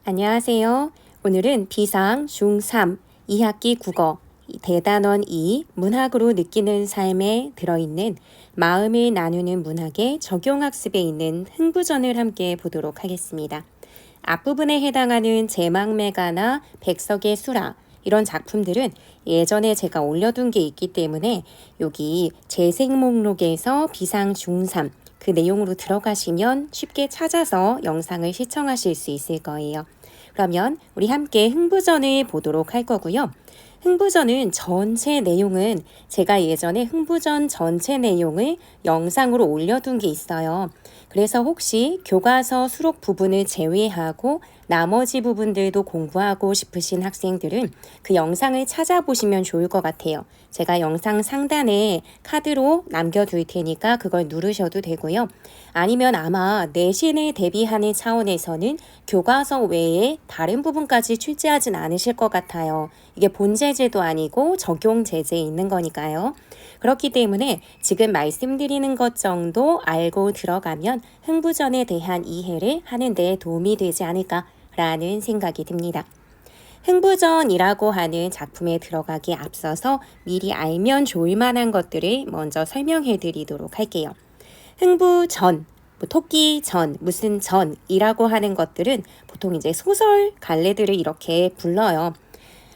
안녕하세요. 오늘은 비상 중3 2학기 국어 대단원 2 문학으로 느끼는 삶에 들어있는 마음을 나누는 문학의 적용학습에 있는 흥부전을 함께 보도록 하겠습니다. 앞부분에 해당하는 제막매가나 백석의 수라 이런 작품들은 예전에 제가 올려둔 게 있기 때문에 여기 재생 목록에서 비상 중3 그 내용으로 들어가시면 쉽게 찾아서 영상을 시청하실 수 있을 거예요. 그러면 우리 함께 흥부전을 보도록 할 거고요. 흥부전은 전체 내용은 제가 예전에 흥부전 전체 내용을 영상으로 올려둔 게 있어요. 그래서 혹시 교과서 수록 부분을 제외하고 나머지 부분들도 공부하고 싶으신 학생들은 그 영상을 찾아보시면 좋을 것 같아요. 제가 영상 상단에 카드로 남겨둘 테니까 그걸 누르셔도 되고요. 아니면 아마 내신을 대비하는 차원에서는 교과서 외에 다른 부분까지 출제하진 않으실 것 같아요. 이게 본제제도 아니고 적용 제제에 있는 거니까요. 그렇기 때문에 지금 말씀드리는 것 정도 알고 들어가면 흥부전에 대한 이해를 하는 데 도움이 되지 않을까라는 생각이 듭니다. 흥부전이라고 하는 작품에 들어가기에 앞서서 미리 알면 좋을 만한 것들을 먼저 설명해 드리도록 할게요. 흥부전, 토끼전, 무슨 전이라고 하는 것들은 보통 이제 소설 갈래들을 이렇게 불러요.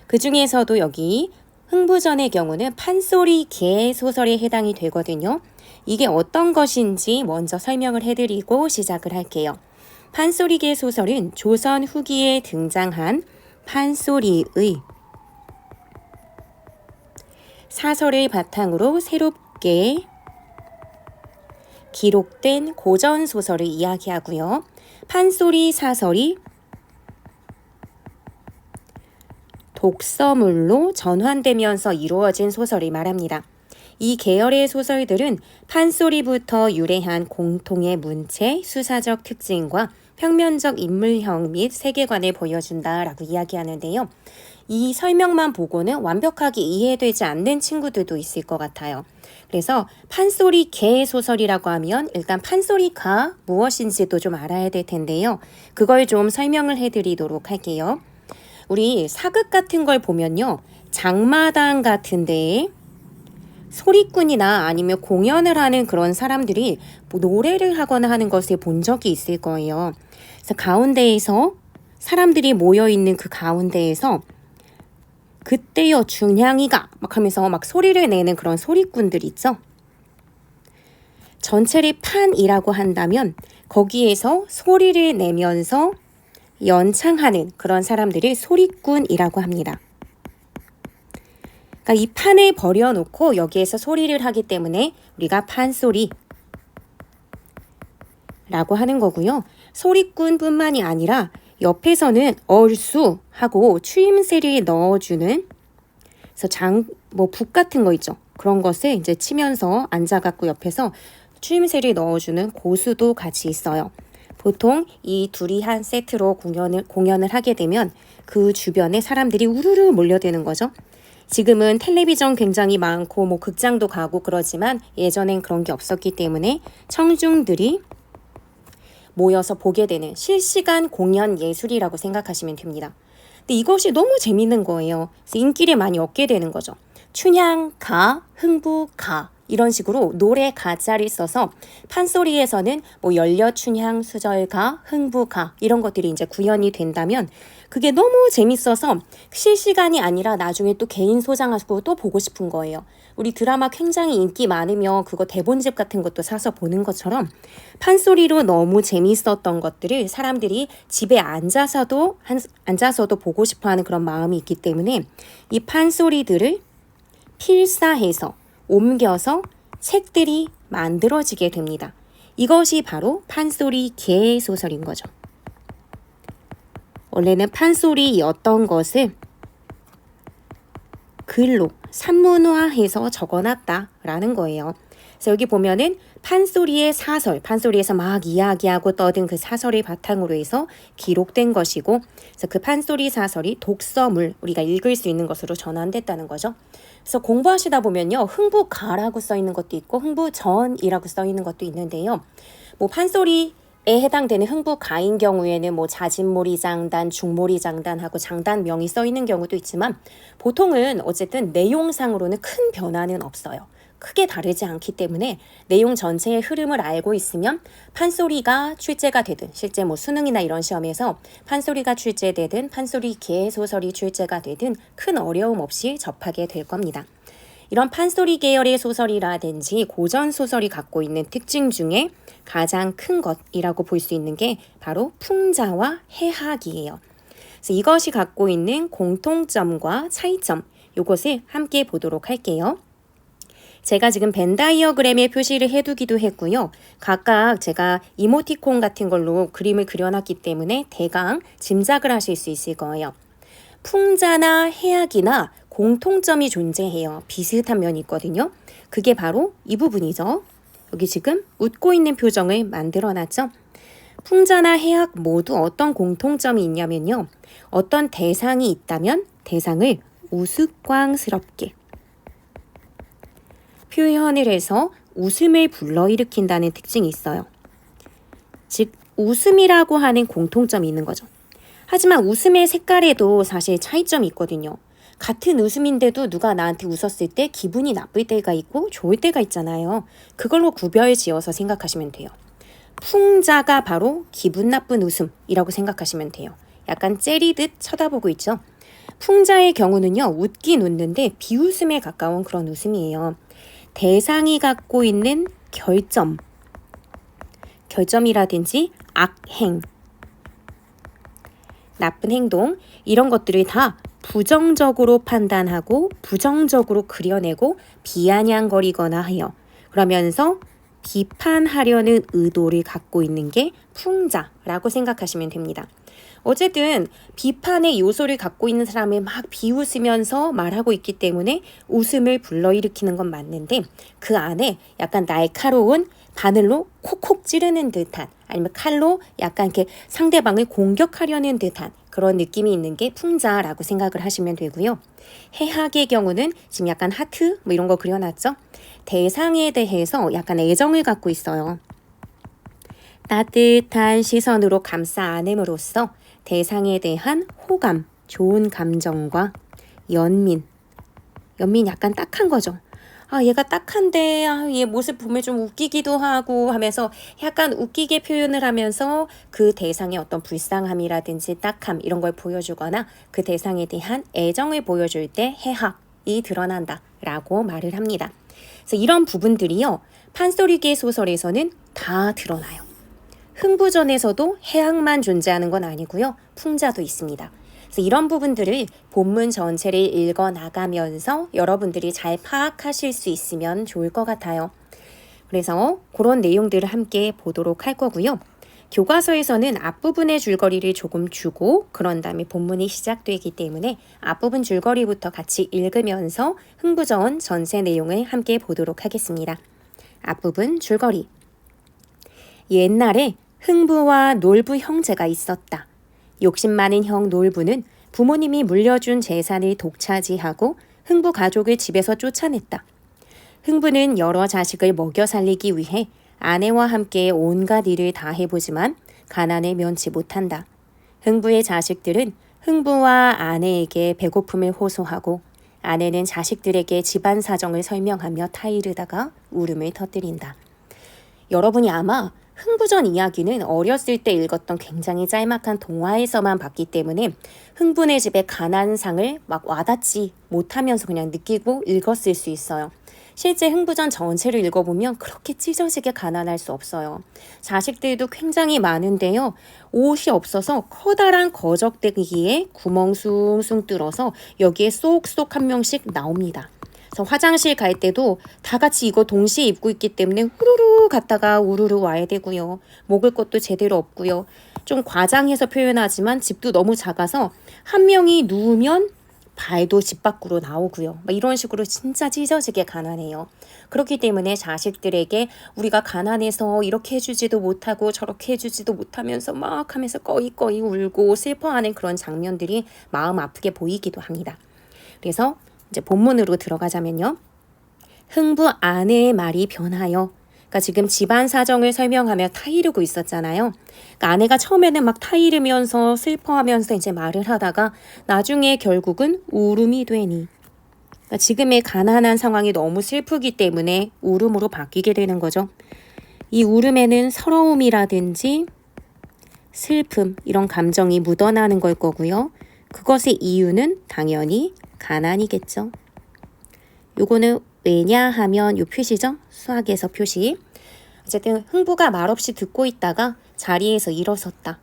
그 중에서도 여기 흥부전의 경우는 판소리 개 소설에 해당이 되거든요. 이게 어떤 것인지 먼저 설명을 해드리고 시작을 할게요. 판소리 개 소설은 조선 후기에 등장한 판소리의 사설을 바탕으로 새롭게 기록된 고전 소설을 이야기하고요. 판소리 사설이 독서물로 전환되면서 이루어진 소설을 말합니다. 이 계열의 소설들은 판소리부터 유래한 공통의 문체, 수사적 특징과 평면적 인물형 및 세계관을 보여준다라고 이야기하는데요. 이 설명만 보고는 완벽하게 이해되지 않는 친구들도 있을 것 같아요. 그래서 판소리 개 소설이라고 하면 일단 판소리가 무엇인지도 좀 알아야 될 텐데요. 그걸 좀 설명을 해드리도록 할게요. 우리 사극 같은 걸 보면요. 장마당 같은 데에 소리꾼이나 아니면 공연을 하는 그런 사람들이 뭐 노래를 하거나 하는 것을 본 적이 있을 거예요. 그래서 가운데에서 사람들이 모여있는 그 가운데에서 그때여 중향이가 막 하면서 막 소리를 내는 그런 소리꾼들 있죠. 전체를 판이라고 한다면 거기에서 소리를 내면서 연창하는 그런 사람들을 소리꾼이라고 합니다. 그러니까 이 판을 버려놓고 여기에서 소리를 하기 때문에 우리가 판소리라고 하는 거고요. 소리꾼뿐만이 아니라 옆에서는 얼쑤하고 추임새를 넣어주는 그래서 북 같은 거 있죠. 그런 것을 이제 치면서 앉아갖고 옆에서 추임새를 넣어주는 고수도 같이 있어요. 보통 이 둘이 한 세트로 공연을 하게 되면 그 주변에 사람들이 우르르 몰려드는 거죠. 지금은 텔레비전 굉장히 많고 뭐 극장도 가고 그러지만 예전엔 그런 게 없었기 때문에 청중들이 모여서 보게 되는 실시간 공연 예술이라고 생각하시면 됩니다. 근데 이것이 너무 재밌는 거예요. 그래서 인기를 많이 얻게 되는 거죠. 춘향가, 흥부가 이런 식으로 노래 가자를 써서 판소리에서는 뭐 열려춘향, 수절가, 흥부가 이런 것들이 이제 구현이 된다면 그게 너무 재밌어서 실시간이 아니라 나중에 또 개인 소장하고 또 보고 싶은 거예요. 우리 드라마 굉장히 인기 많으면 그거 대본집 같은 것도 사서 보는 것처럼 판소리로 너무 재밌었던 것들을 사람들이 집에 앉아서도 보고 싶어하는 그런 마음이 있기 때문에 이 판소리들을 필사해서 옮겨서 책들이 만들어지게 됩니다. 이것이 바로 판소리 개 소설인 거죠. 원래는 판소리였던 것을 글로 산문화해서 적어놨다라는 거예요. 그래서 여기 보면은 판소리의 사설, 판소리에서 막 이야기하고 떠든 그 사설을 바탕으로 해서 기록된 것이고, 그래서 그 판소리 사설이 독서물, 우리가 읽을 수 있는 것으로 전환됐다는 거죠. 그래서 공부하시다 보면요, 흥부가라고 써 있는 것도 있고 흥부전이라고 써 있는 것도 있는데요. 뭐 판소리 해당되는 흥부가인 경우에는 뭐 자진몰이장단, 중몰이장단하고 장단명이 써 있는 경우도 있지만 보통은 어쨌든 내용상으로는 큰 변화는 없어요. 크게 다르지 않기 때문에 내용 전체의 흐름을 알고 있으면 판소리가 출제가 되든 실제 뭐 수능이나 이런 시험에서 판소리가 출제되든 판소리 개소설이 출제가 되든 큰 어려움 없이 접하게 될 겁니다. 이런 판소리 계열의 소설이라든지 고전 소설이 갖고 있는 특징 중에 가장 큰 것이라고 볼 수 있는 게 바로 풍자와 해학이에요. 그래서 이것이 갖고 있는 공통점과 차이점, 이것을 함께 보도록 할게요. 제가 지금 벤 다이어그램에 표시를 해두기도 했고요. 각각 제가 이모티콘 같은 걸로 그림을 그려놨기 때문에 대강 짐작을 하실 수 있을 거예요. 풍자나 해학이나 공통점이 존재해요. 비슷한 면이 있거든요. 그게 바로 이 부분이죠. 여기 지금 웃고 있는 표정을 만들어놨죠. 풍자나 해학 모두 어떤 공통점이 있냐면요. 어떤 대상이 있다면 대상을 우스꽝스럽게 표현을 해서 웃음을 불러일으킨다는 특징이 있어요. 즉 웃음이라고 하는 공통점이 있는 거죠. 하지만 웃음의 색깔에도 사실 차이점이 있거든요. 같은 웃음인데도 누가 나한테 웃었을 때 기분이 나쁠 때가 있고 좋을 때가 있잖아요. 그걸로 구별 지어서 생각하시면 돼요. 풍자가 바로 기분 나쁜 웃음이라고 생각하시면 돼요. 약간 째리듯 쳐다보고 있죠. 풍자의 경우는요. 웃긴 웃는데 비웃음에 가까운 그런 웃음이에요. 대상이 갖고 있는 결점이라든지 악행, 나쁜 행동 이런 것들을 다 부정적으로 판단하고 부정적으로 그려내고 비아냥거리거나 해요. 그러면서 비판하려는 의도를 갖고 있는 게 풍자라고 생각하시면 됩니다. 어쨌든 비판의 요소를 갖고 있는 사람을 막 비웃으면서 말하고 있기 때문에 웃음을 불러일으키는 건 맞는데 그 안에 약간 날카로운 바늘로 콕콕 찌르는 듯한 아니면 칼로 약간 이렇게 상대방을 공격하려는 듯한 그런 느낌이 있는 게 풍자라고 생각을 하시면 되고요. 해학의 경우는 지금 약간 하트 뭐 이런 거 그려놨죠. 대상에 대해서 약간 애정을 갖고 있어요. 따뜻한 시선으로 감싸 안음으로써 대상에 대한 호감, 좋은 감정과 연민 약간 딱한 거죠. 얘가 딱한데 얘 모습 보면 좀 웃기기도 하고 하면서 약간 웃기게 표현을 하면서 그 대상의 어떤 불쌍함이라든지 딱함 이런 걸 보여주거나 그 대상에 대한 애정을 보여줄 때 해학이 드러난다 라고 말을 합니다. 그래서 이런 부분들이요. 판소리계 소설에서는 다 드러나요. 흥부전에서도 해학만 존재하는 건 아니고요. 풍자도 있습니다. 그래서 이런 부분들을 본문 전체를 읽어 나가면서 여러분들이 잘 파악하실 수 있으면 좋을 것 같아요. 그래서 그런 내용들을 함께 보도록 할 거고요. 교과서에서는 앞부분의 줄거리를 조금 주고 그런 다음에 본문이 시작되기 때문에 앞부분 줄거리부터 같이 읽으면서 흥부전 전체 내용을 함께 보도록 하겠습니다. 앞부분 줄거리. 옛날에 흥부와 놀부 형제가 있었다. 욕심 많은 형 놀부는 부모님이 물려준 재산을 독차지하고 흥부 가족을 집에서 쫓아냈다. 흥부는 여러 자식을 먹여 살리기 위해 아내와 함께 온갖 일을 다 해보지만 가난을 면치 못한다. 흥부의 자식들은 흥부와 아내에게 배고픔을 호소하고 아내는 자식들에게 집안 사정을 설명하며 타이르다가 울음을 터뜨린다. 여러분이 아마 흥부전 이야기는 어렸을 때 읽었던 굉장히 짤막한 동화에서만 봤기 때문에 흥부네 집의 가난상을 막 와닿지 못하면서 그냥 느끼고 읽었을 수 있어요. 실제 흥부전 전체를 읽어보면 그렇게 찢어지게 가난할 수 없어요. 자식들도 굉장히 많은데요. 옷이 없어서 커다란 거적대기에 구멍 숭숭 뚫어서 여기에 쏙쏙 한 명씩 나옵니다. 그래서 화장실 갈 때도 다 같이 이거 동시에 입고 있기 때문에 후루루 갔다가 우르르 와야 되고요. 먹을 것도 제대로 없고요. 좀 과장해서 표현하지만 집도 너무 작아서 한 명이 누우면 발도 집 밖으로 나오고요. 이런 식으로 진짜 찢어지게 가난해요. 그렇기 때문에 자식들에게 우리가 가난해서 이렇게 해주지도 못하고 저렇게 해주지도 못하면서 막 하면서 꺼이꺼이 울고 슬퍼하는 그런 장면들이 마음 아프게 보이기도 합니다. 그래서 이제 본문으로 들어가자면요. 흥부 아내의 말이 변하여, 그러니까 그러니까 지금 집안 사정을 설명하며 타이르고 있었잖아요. 그러니까 아내가 처음에는 막 타이르면서 슬퍼하면서 이제 말을 하다가 나중에 결국은 울음이 되니. 그러니까 지금의 가난한 상황이 너무 슬프기 때문에 울음으로 바뀌게 되는 거죠. 이 울음에는 서러움이라든지 슬픔 이런 감정이 묻어나는 걸 거고요. 그것의 이유는 당연히 가난이겠죠. 요거는 왜냐하면 요 표시죠. 수학에서 표시. 어쨌든 흥부가 말없이 듣고 있다가 자리에서 일어섰다.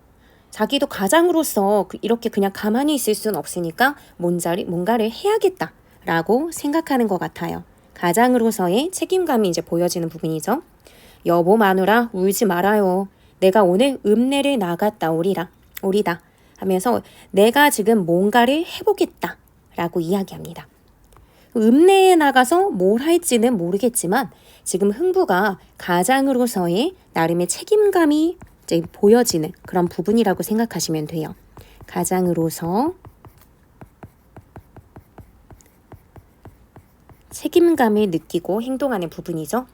자기도 가장으로서 이렇게 그냥 가만히 있을 수는 없으니까 뭔가를 해야겠다라고 생각하는 것 같아요. 가장으로서의 책임감이 이제 보여지는 부분이죠. 여보 마누라 울지 말아요. 내가 오늘 읍내를 나갔다 오리다 하면서 내가 지금 뭔가를 해보겠다 라고 이야기합니다. 읍내에 나가서 뭘 할지는 모르겠지만 지금 흥부가 가장으로서의 나름의 책임감이 이제 보여지는 그런 부분이라고 생각하시면 돼요. 가장으로서 책임감을 느끼고 행동하는 부분이죠.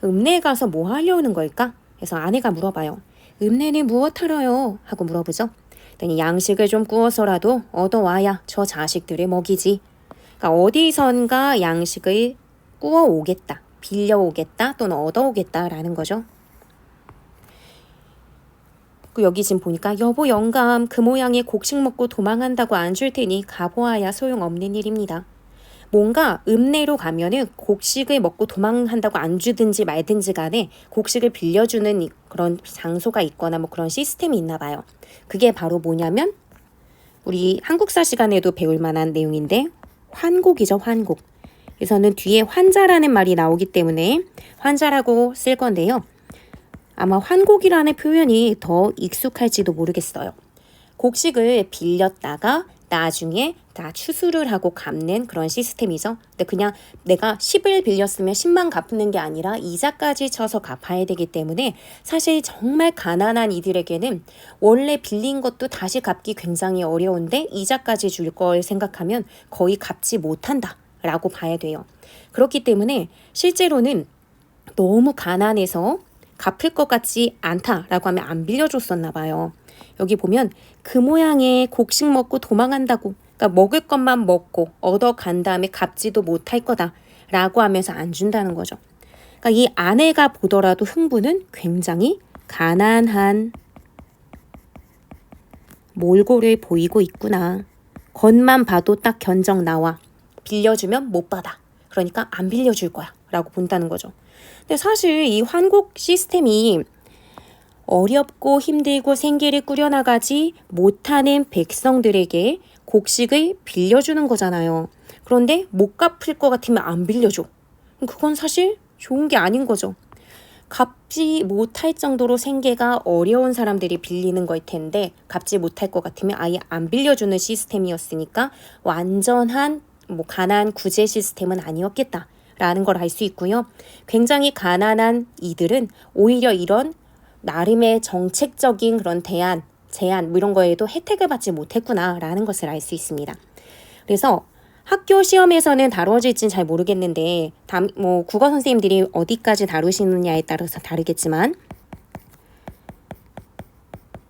읍내에 가서 뭐 하려는 걸까? 그래서 아내가 물어봐요. 읍내는 무엇 하러요? 하고 물어보죠. 그랬더니 양식을 좀 구워서라도 얻어와야 저 자식들을 먹이지. 그러니까 어디선가 양식을 구워오겠다, 빌려오겠다 또는 얻어오겠다라는 거죠. 여기 지금 보니까 여보 영감 그 모양의 곡식 먹고 도망한다고 안 줄 테니 가보아야 소용없는 일입니다. 뭔가 읍내로 가면은 곡식을 먹고 도망한다고 안 주든지 말든지 간에 곡식을 빌려주는 그런 장소가 있거나 뭐 그런 시스템이 있나 봐요. 그게 바로 뭐냐면 우리 한국사 시간에도 배울 만한 내용인데 환곡이죠. 환곡. 그래서는 뒤에 환자라는 말이 나오기 때문에 환자라고 쓸 건데요. 아마 환곡이라는 표현이 더 익숙할지도 모르겠어요. 곡식을 빌렸다가 나중에 다 추수를 하고 갚는 그런 시스템이죠. 근데 그냥 내가 10을 빌렸으면 10만 갚는 게 아니라 이자까지 쳐서 갚아야 되기 때문에 사실 정말 가난한 이들에게는 원래 빌린 것도 다시 갚기 굉장히 어려운데 이자까지 줄 걸 생각하면 거의 갚지 못한다라고 봐야 돼요. 그렇기 때문에 실제로는 너무 가난해서 갚을 것 같지 않다라고 하면 안 빌려줬었나 봐요. 여기 보면 그 모양의 곡식 먹고 도망한다고, 그러니까 먹을 것만 먹고 얻어간 다음에 갚지도 못할 거다라고 하면서 안 준다는 거죠. 그러니까 이 아내가 보더라도 흥부는 굉장히 가난한 몰골을 보이고 있구나. 겉만 봐도 딱 견적 나와. 빌려주면 못 받아. 그러니까 안 빌려줄 거야 라고 본다는 거죠. 근데 사실 이 환곡 시스템이 어렵고 힘들고 생계를 꾸려나가지 못하는 백성들에게 곡식을 빌려주는 거잖아요. 그런데 못 갚을 것 같으면 안 빌려줘. 그건 사실 좋은 게 아닌 거죠. 갚지 못할 정도로 생계가 어려운 사람들이 빌리는 거일 텐데 갚지 못할 것 같으면 아예 안 빌려주는 시스템이었으니까 완전한 가난 구제 시스템은 아니었겠다라는 걸 알 수 있고요. 굉장히 가난한 이들은 오히려 이런 나름의 정책적인 그런 제안 이런 거에도 혜택을 받지 못했구나라는 것을 알 수 있습니다. 그래서 학교 시험에서는 다뤄질지는 잘 모르겠는데 국어 선생님들이 어디까지 다루시느냐에 따라서 다르겠지만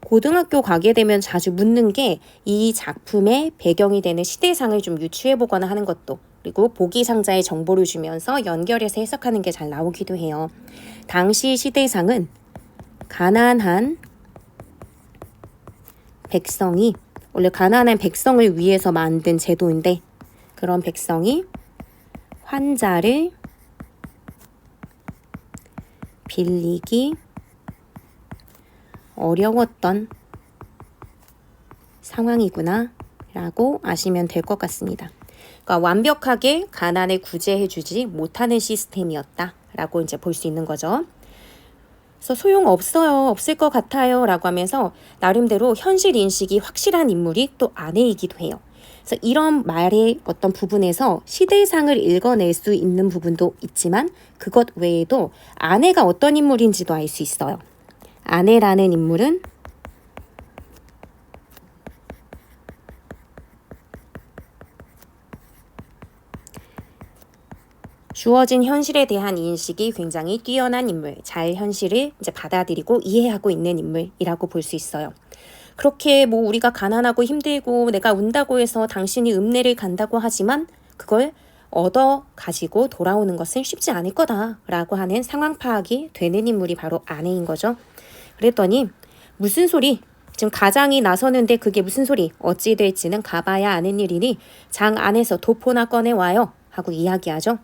고등학교 가게 되면 자주 묻는 게 이 작품의 배경이 되는 시대상을 좀 유추해보거나 하는 것도, 그리고 보기 상자에 정보를 주면서 연결해서 해석하는 게 잘 나오기도 해요. 당시 시대상은 가난한 백성이, 원래 가난한 백성을 위해서 만든 제도인데 그런 백성이 환자를 빌리기 어려웠던 상황이구나 라고 아시면 될 것 같습니다. 그러니까 완벽하게 가난을 구제해주지 못하는 시스템이었다 라고 이제 볼 수 있는 거죠. 그래서 소용없어요, 없을 것 같아요 라고 하면서 나름대로 현실 인식이 확실한 인물이 또 아내이기도 해요. 그래서 이런 말의 어떤 부분에서 시대상을 읽어낼 수 있는 부분도 있지만 그것 외에도 아내가 어떤 인물인지도 알 수 있어요. 아내라는 인물은 주어진 현실에 대한 인식이 굉장히 뛰어난 인물, 잘 현실을 이제 받아들이고 이해하고 있는 인물이라고 볼 수 있어요. 그렇게 뭐 우리가 가난하고 힘들고 내가 운다고 해서 당신이 읍내를 간다고 하지만 그걸 얻어 가지고 돌아오는 것은 쉽지 않을 거다라고 하는 상황 파악이 되는 인물이 바로 아내인 거죠. 그랬더니 무슨 소리? 지금 가장이 나서는데 그게 무슨 소리? 어찌 될지는 가봐야 아는 일이니 장 안에서 도포나 꺼내와요 하고 이야기하죠.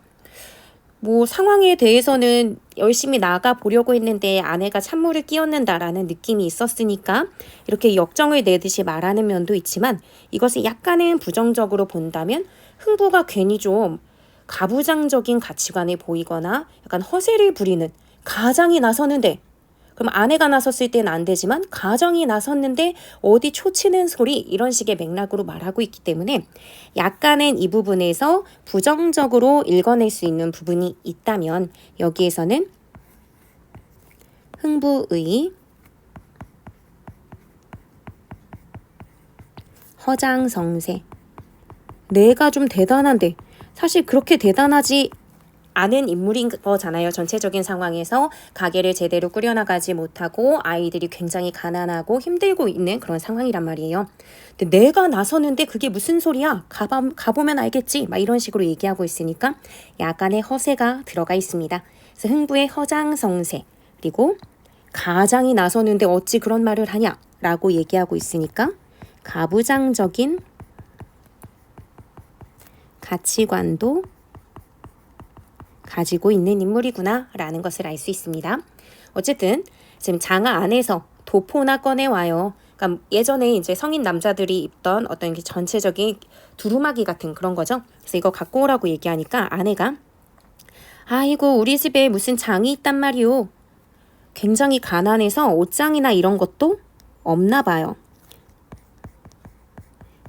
뭐 상황에 대해서는 열심히 나가 보려고 했는데 아내가 찬물을 끼얹는다라는 느낌이 있었으니까 이렇게 역정을 내듯이 말하는 면도 있지만 이것을 약간은 부정적으로 본다면 흥부가 괜히 좀 가부장적인 가치관을 보이거나 약간 허세를 부리는 가장이 나서는데 그럼 아내가 나섰을 때는 안 되지만 가정이 나섰는데 어디 초치는 소리 이런 식의 맥락으로 말하고 있기 때문에 약간은 이 부분에서 부정적으로 읽어낼 수 있는 부분이 있다면 여기에서는 흥부의 허장성세 내가 좀 대단한데 사실 그렇게 대단하지 않은 인물인 거잖아요. 전체적인 상황에서 가게를 제대로 꾸려나가지 못하고 아이들이 굉장히 가난하고 힘들고 있는 그런 상황이란 말이에요. 근데 내가 나서는데 그게 무슨 소리야? 가보면 알겠지. 막 이런 식으로 얘기하고 있으니까 약간의 허세가 들어가 있습니다. 그래서 흥부의 허장성세 그리고 가장이 나서는데 어찌 그런 말을 하냐? 라고 얘기하고 있으니까 가부장적인 가치관도 가지고 있는 인물이구나 라는 것을 알 수 있습니다. 어쨌든 지금 장화 안에서 도포나 꺼내와요. 그러니까 예전에 이제 성인 남자들이 입던 어떤 전체적인 두루마기 같은 그런 거죠. 그래서 이거 갖고 오라고 얘기하니까 아내가 아이고 우리 집에 무슨 장이 있단 말이오. 굉장히 가난해서 옷장이나 이런 것도 없나 봐요.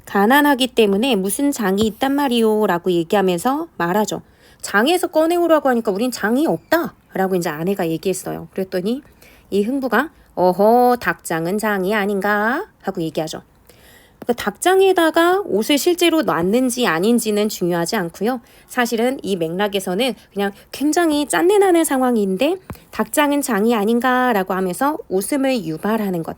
가난하기 때문에 무슨 장이 있단 말이오 라고 얘기하면서 말하죠. 장에서 꺼내오라고 하니까 우린 장이 없다 라고 이제 아내가 얘기했어요. 그랬더니 이 흥부가 어허 닭장은 장이 아닌가 하고 얘기하죠. 그러니까 닭장에다가 옷을 실제로 놨는지 아닌지는 중요하지 않고요. 사실은 이 맥락에서는 그냥 굉장히 짠내나는 상황인데 닭장은 장이 아닌가 라고 하면서 웃음을 유발하는 것.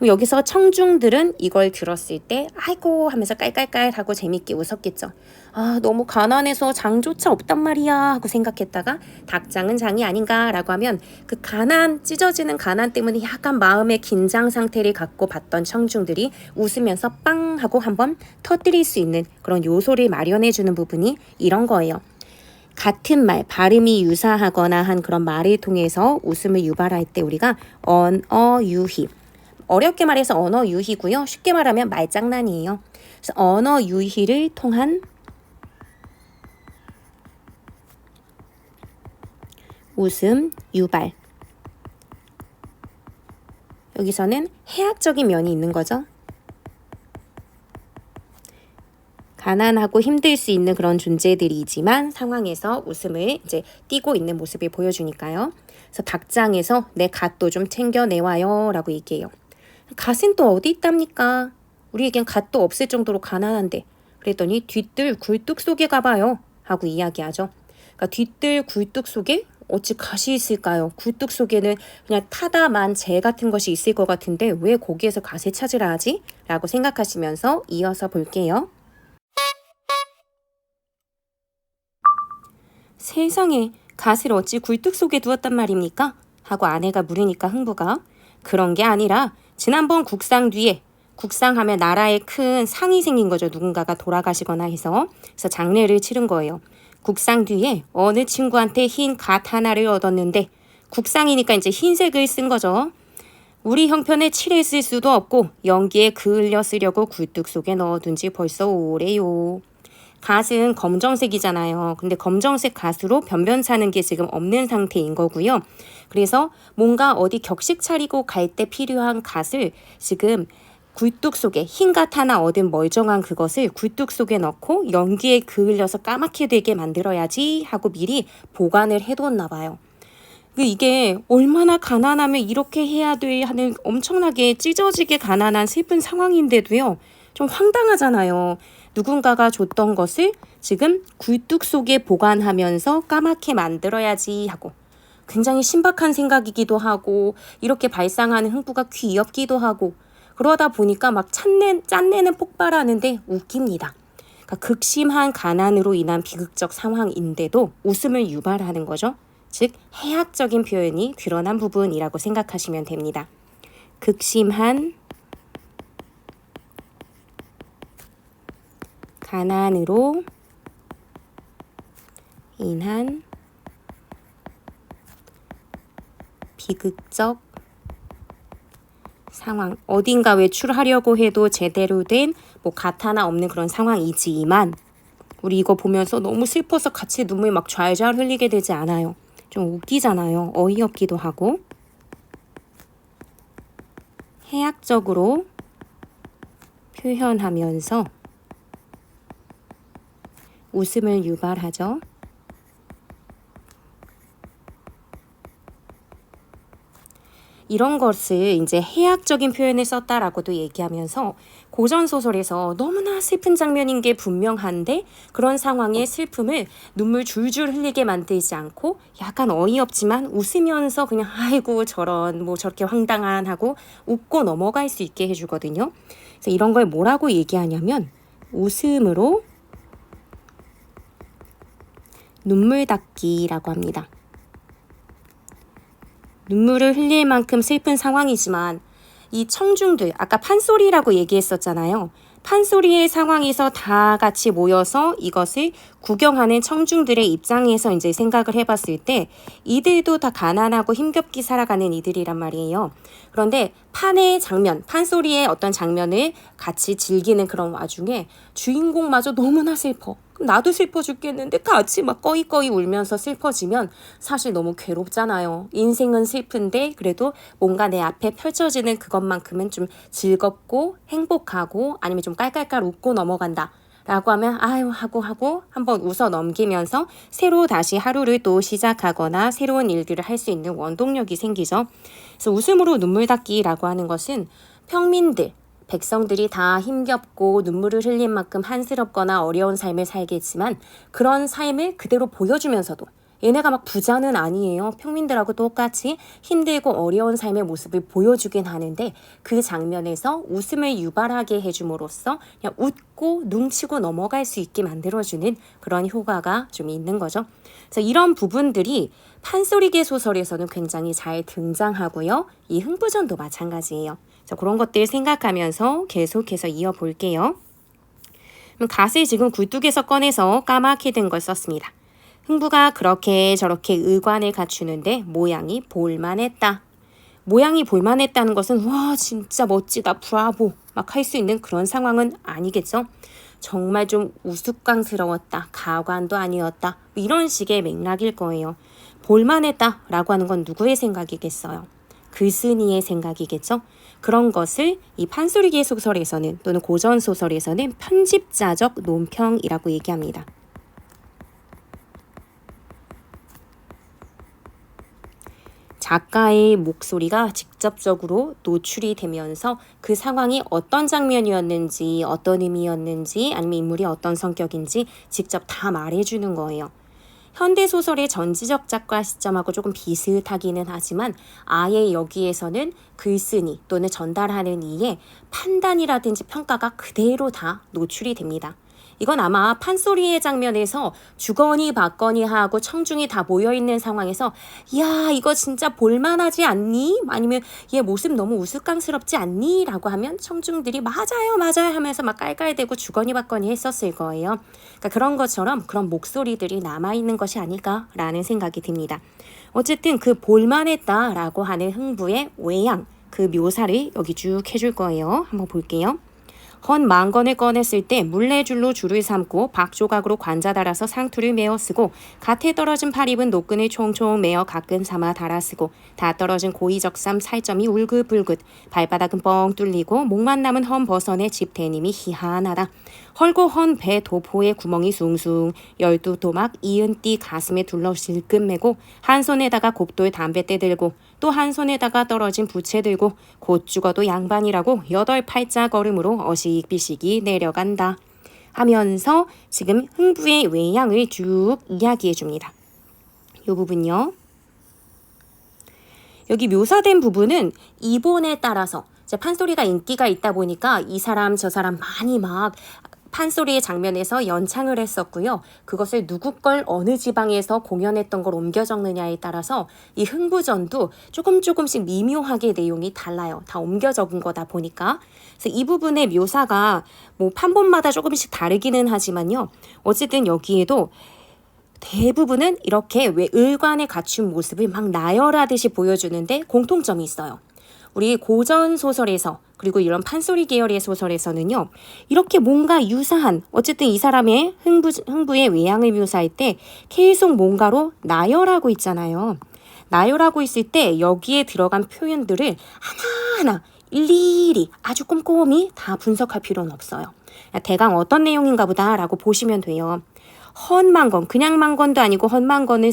여기서 청중들은 이걸 들었을 때 아이고 하면서 깔깔깔 하고 재밌게 웃었겠죠. 아 너무 가난해서 장조차 없단 말이야 하고 생각했다가 닭장은 장이 아닌가 라고 하면 그 가난 찢어지는 가난 때문에 약간 마음의 긴장 상태를 갖고 봤던 청중들이 웃으면서 빵 하고 한번 터뜨릴 수 있는 그런 요소를 마련해 주는 부분이 이런 거예요. 같은 말, 발음이 유사하거나 한 그런 말을 통해서 웃음을 유발할 때 우리가 언어유희 어렵게 말해서 언어 유희고요. 쉽게 말하면 말장난이에요. 그래서 언어 유희를 통한 웃음 유발. 여기서는 해학적인 면이 있는 거죠. 가난하고 힘들 수 있는 그런 존재들이지만 상황에서 웃음을 이제 띠고 있는 모습을 보여주니까요. 그래서 닭장에서 내 갓도 좀 챙겨내와요 라고 얘기해요. 갓은 또 어디 있답니까? 우리에겐 갓도 없을 정도로 가난한데. 그랬더니 뒤뜰 굴뚝 속에 가봐요 하고 이야기하죠. 그러니까 뒤뜰 굴뚝 속에 어찌 갓이 있을까요? 굴뚝 속에는 그냥 타다만 재 같은 것이 있을 것 같은데 왜 거기에서 갓을 찾으라 하지? 라고 생각하시면서 이어서 볼게요. 세상에 갓을 어찌 굴뚝 속에 두었단 말입니까? 하고 아내가 물으니까 흥부가 그런 게 아니라 지난번 국상 뒤에 국상하면 나라에 큰 상이 생긴 거죠. 누군가가 돌아가시거나 해서. 그래서 장례를 치른 거예요. 국상 뒤에 어느 친구한테 흰 갓 하나를 얻었는데 국상이니까 이제 흰색을 쓴 거죠. 우리 형편에 칠을 쓸 수도 없고 연기에 그을려 쓰려고 굴뚝 속에 넣어둔 지 벌써 오래요. 갓은 검정색이잖아요. 근데 검정색 갓으로 변변사는 게 지금 없는 상태인 거고요. 그래서 뭔가 어디 격식 차리고 갈 때 필요한 갓을 지금 굴뚝 속에 흰 갓 하나 얻은 멀쩡한 그것을 굴뚝 속에 넣고 연기에 그을려서 까맣게 되게 만들어야지 하고 미리 보관을 해뒀나 봐요. 이게 얼마나 가난하면 이렇게 해야 돼 하는 엄청나게 찢어지게 가난한 슬픈 상황인데도요. 좀 황당하잖아요. 누군가가 줬던 것을 지금 굴뚝 속에 보관하면서 까맣게 만들어야지 하고 굉장히 신박한 생각이기도 하고 이렇게 발상하는 흥부가 귀엽기도 하고 그러다 보니까 막 짠내는 폭발하는데 웃깁니다. 그러니까 극심한 가난으로 인한 비극적 상황인데도 웃음을 유발하는 거죠. 즉 해학적인 표현이 드러난 부분이라고 생각하시면 됩니다. 극심한 가난으로 인한 비극적 상황. 어딘가 외출하려고 해도 제대로 된 가타나 없는 그런 상황이지만 우리 이거 보면서 너무 슬퍼서 같이 눈물 막 좔좔 흘리게 되지 않아요. 좀 웃기잖아요. 어이없기도 하고. 해학적으로 표현하면서 웃음을 유발하죠. 이런 것을 이제 해학적인 표현을 썼다라고도 얘기하면서 고전 소설에서 너무나 슬픈 장면인 게 분명한데 그런 상황의 슬픔을 눈물 줄줄 흘리게 만들지 않고 약간 어이없지만 웃으면서 그냥 아이고 저런 저렇게 황당한 하고 웃고 넘어갈 수 있게 해주거든요. 그래서 이런 걸 뭐라고 얘기하냐면 웃음으로 눈물 닦기라고 합니다. 눈물을 흘릴 만큼 슬픈 상황이지만 이 청중들, 아까 판소리라고 얘기했었잖아요. 판소리의 상황에서 다 같이 모여서 이것을 구경하는 청중들의 입장에서 이제 생각을 해봤을 때 이들도 다 가난하고 힘겹게 살아가는 이들이란 말이에요. 그런데 판의 장면, 판소리의 어떤 장면을 같이 즐기는 그런 와중에 주인공마저 너무나 슬퍼. 나도 슬퍼 죽겠는데 같이 막 꺼이꺼이 울면서 슬퍼지면 사실 너무 괴롭잖아요. 인생은 슬픈데 그래도 뭔가 내 앞에 펼쳐지는 그것만큼은 좀 즐겁고 행복하고 아니면 좀 깔깔깔 웃고 넘어간다. 라고 하면 아유 하고 한번 웃어 넘기면서 새로 다시 하루를 또 시작하거나 새로운 일들을 할 수 있는 원동력이 생기죠. 그래서 웃음으로 눈물 닦기라고 하는 것은 평민들, 백성들이 다 힘겹고 눈물을 흘린 만큼 한스럽거나 어려운 삶을 살겠지만 그런 삶을 그대로 보여주면서도 얘네가 막 부자는 아니에요. 평민들하고 똑같이 힘들고 어려운 삶의 모습을 보여주긴 하는데 그 장면에서 웃음을 유발하게 해줌으로써 그냥 웃고 눈치고 넘어갈 수 있게 만들어주는 그런 효과가 좀 있는 거죠. 그래서 이런 부분들이 판소리계 소설에서는 굉장히 잘 등장하고요. 이 흥부전도 마찬가지예요. 그래서 그런 것들 생각하면서 계속해서 이어볼게요. 그럼 갓을 지금 굴뚝에서 꺼내서 까맣게 된 걸 썼습니다. 흥부가 그렇게 저렇게 의관을 갖추는데 모양이 볼만했다. 모양이 볼만했다는 것은 와 진짜 멋지다 브라보 막 할 수 있는 그런 상황은 아니겠죠. 정말 좀 우스꽝스러웠다. 가관도 아니었다. 이런 식의 맥락일 거예요. 볼만했다 라고 하는 건 누구의 생각이겠어요. 글쓴이의 생각이겠죠. 그런 것을 이 판소리계 소설에서는 또는 고전 소설에서는 편집자적 논평이라고 얘기합니다. 작가의 목소리가 직접적으로 노출이 되면서 그 상황이 어떤 장면이었는지 어떤 의미였는지 아니면 인물이 어떤 성격인지 직접 다 말해주는 거예요. 현대소설의 전지적 작가 시점하고 조금 비슷하기는 하지만 아예 여기에서는 글쓴이 또는 전달하는 이의 판단이라든지 평가가 그대로 다 노출이 됩니다. 이건 아마 판소리의 장면에서 주거니 받거니 하고 청중이 다 모여있는 상황에서 야 이거 진짜 볼만하지 않니? 아니면 얘 모습 너무 우스꽝스럽지 않니? 라고 하면 청중들이 맞아요 하면서 막 깔깔대고 주거니 받거니 했었을 거예요. 그러니까 그런 것처럼 그런 목소리들이 남아있는 것이 아닐까라는 생각이 듭니다. 어쨌든 그 볼만했다라고 하는 흥부의 외양, 그 묘사를 여기 쭉 해줄 거예요. 한번 볼게요. 헌 망건을 꺼냈을 때 물레줄로 줄을 삼고 박조각으로 관자 달아서 상투를 메어 쓰고 갓에 떨어진 팔입은 노끈을 총총 메어 가끔 삼아 달아 쓰고 다 떨어진 고이적삼 살점이 울긋불긋 발바닥은 뻥 뚫리고 목만 남은 헌 버선의 집 대님이 희한하다. 헐고 헌 배 도포에 구멍이 숭숭 12도막 이은 띠 가슴에 둘러 실끈 매고 한 손에다가 곱돌 담뱃대 들고 또 한 손에다가 떨어진 부채 들고 곧 죽어도 양반이라고 8발자 걸음으로 어식비식이 내려간다. 하면서 지금 흥부의 외양을 쭉 이야기해 줍니다. 이 부분요. 여기 묘사된 부분은 이본에 따라서 이제 판소리가 인기가 있다 보니까 이 사람 저 사람 많이 막 판소리의 장면에서 연창을 했었고요. 그것을 누구 걸 어느 지방에서 공연했던 걸 옮겨 적느냐에 따라서 이 흥부전도 조금씩 미묘하게 내용이 달라요. 다 옮겨 적은 거다 보니까. 그래서 이 부분의 묘사가 뭐 판본마다 조금씩 다르기는 하지만요. 어쨌든 여기에도 대부분은 이렇게 의관에 갖춘 모습을 막 나열하듯이 보여주는데 공통점이 있어요. 우리 고전 소설에서 그리고 이런 판소리 계열의 소설에서는요. 이렇게 뭔가 유사한 어쨌든 이 사람의 흥부의 외양을 묘사할 때 계속 뭔가로 나열하고 있잖아요. 나열하고 있을 때 여기에 들어간 표현들을 하나하나 일일이 아주 꼼꼼히 다 분석할 필요는 없어요. 대강 어떤 내용인가 보다라고 보시면 돼요. 헌만건, 그냥 만건도 아니고 헌만건을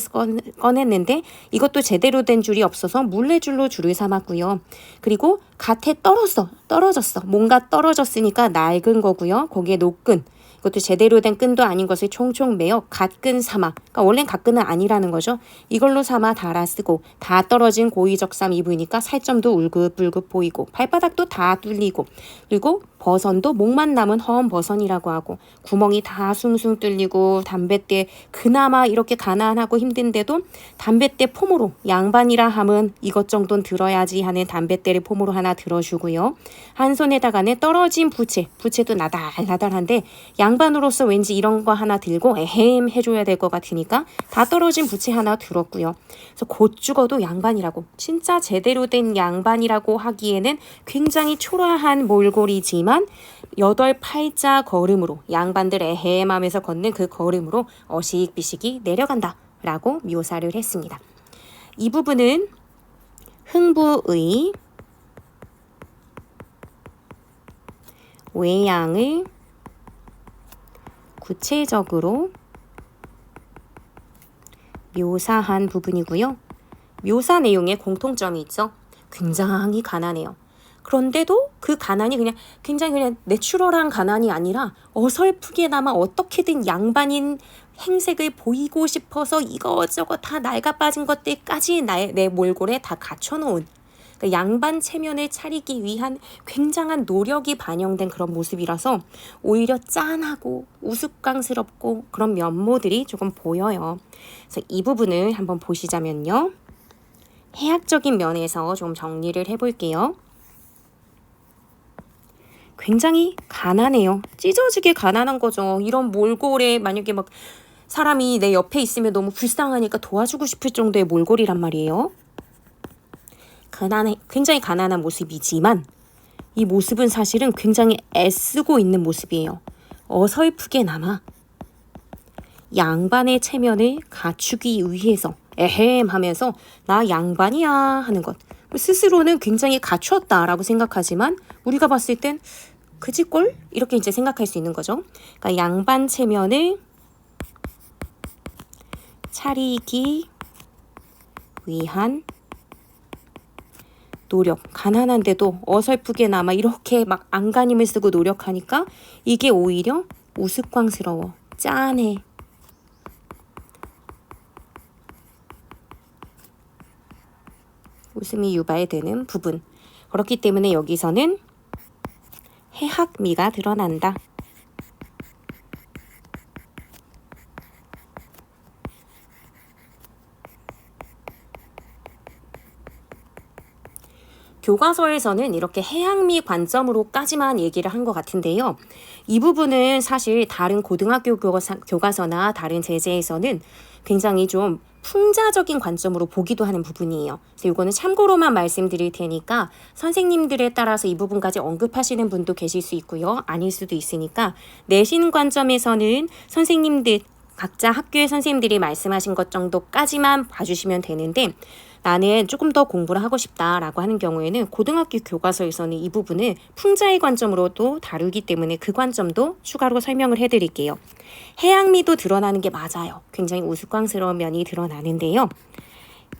꺼냈는데 이것도 제대로 된 줄이 없어서 물레줄로 줄을 삼았고요. 그리고 갓에 떨어졌어. 뭔가 떨어졌으니까 낡은 거고요. 거기에 노끈, 이것도 제대로 된 끈도 아닌 것을 총총 매어 갓끈 삼아, 그러니까 원래는 갓끈은 아니라는 거죠. 이걸로 삼아 달아 쓰고 다 떨어진 고의적삼 입으니까 살점도 울긋불긋 보이고 발바닥도 다 뚫리고 그리고 버선도 목만 남은 허언 버선이라고 하고 구멍이 다 숭숭 뚫리고 담뱃대 그나마 이렇게 가난하고 힘든데도 담뱃대 폼으로 양반이라 함은 이것 정도는 들어야지 하는 담뱃대를 폼으로 하나 들어주고요. 한 손에다가는 떨어진 부채도 나달나달한데 양반으로서 왠지 이런 거 하나 들고 에헴 해줘야 될 것 같으니까 다 떨어진 부채 하나 들었고요. 그래서 곧 죽어도 양반이라고 진짜 제대로 된 양반이라고 하기에는 굉장히 초라한 몰골이지만 8팔자 걸음으로 양반들 에헴 하면서 걷는 그 걸음으로 어식비식이 내려간다 라고 묘사를 했습니다. 이 부분은 흥부의 외양을 구체적으로 묘사한 부분이고요. 묘사 내용에 공통점이 있죠. 굉장히 가난해요. 그런데도 그 가난이 그냥 굉장히 그냥 내추럴한 가난이 아니라 어설프게나마 어떻게든 양반인 행색을 보이고 싶어서 이것저것 다 낡아 빠진 것들까지 내 몰골에 다 갖춰놓은 그러니까 양반 체면을 차리기 위한 굉장한 노력이 반영된 그런 모습이라서 오히려 짠하고 우스꽝스럽고 그런 면모들이 조금 보여요. 그래서 이 부분을 한번 보시자면요. 해학적인 면에서 좀 정리를 해볼게요. 굉장히 가난해요. 찢어지게 가난한 거죠. 이런 몰골에 만약에 막 사람이 내 옆에 있으면 너무 불쌍하니까 도와주고 싶을 정도의 몰골이란 말이에요. 굉장히 가난한 모습이지만 이 모습은 사실은 굉장히 애쓰고 있는 모습이에요. 어설프게나마 양반의 체면을 갖추기 위해서 에헴 하면서 나 양반이야 하는 것. 스스로는 굉장히 갖추었다라고 생각하지만 우리가 봤을 땐 그지꼴? 이렇게 이제 생각할 수 있는 거죠. 그러니까 양반 체면을 차리기 위한 노력, 가난한데도 어설프게나마 이렇게 막 안간힘을 쓰고 노력하니까 이게 오히려 우스꽝스러워, 짠해. 웃음이 유발되는 부분. 그렇기 때문에 여기서는 해학미가 드러난다. 교과서에서는 이렇게 해학미 관점으로까지만 얘기를 한 것 같은데요. 이 부분은 사실 다른 고등학교 교과서나 다른 제재에서는 굉장히 좀 풍자적인 관점으로 보기도 하는 부분이에요. 그래서 이거는 참고로만 말씀드릴 테니까 선생님들에 따라서 이 부분까지 언급하시는 분도 계실 수 있고요. 아닐 수도 있으니까 내신 관점에서는 선생님들 각자 학교의 선생님들이 말씀하신 것 정도까지만 봐주시면 되는데 나는 조금 더 공부를 하고 싶다라고 하는 경우에는 고등학교 교과서에서는 이 부분을 풍자의 관점으로도 다루기 때문에 그 관점도 추가로 설명을 해드릴게요. 해양미도 드러나는 게 맞아요. 굉장히 우스꽝스러운 면이 드러나는데요.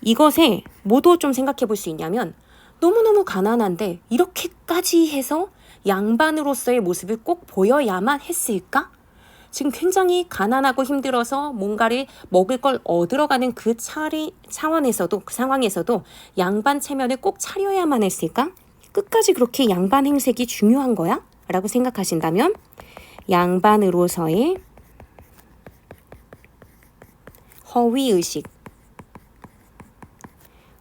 이것에 뭐도 좀 생각해 볼 수 있냐면 너무너무 가난한데 이렇게까지 해서 양반으로서의 모습을 꼭 보여야만 했을까? 지금 굉장히 가난하고 힘들어서 뭔가를 먹을 걸 얻으러 가는 그 차원에서도, 그 상황에서도 양반 체면을 꼭 차려야만 했을까? 끝까지 그렇게 양반 행색이 중요한 거야? 라고 생각하신다면 양반으로서의 허위의식,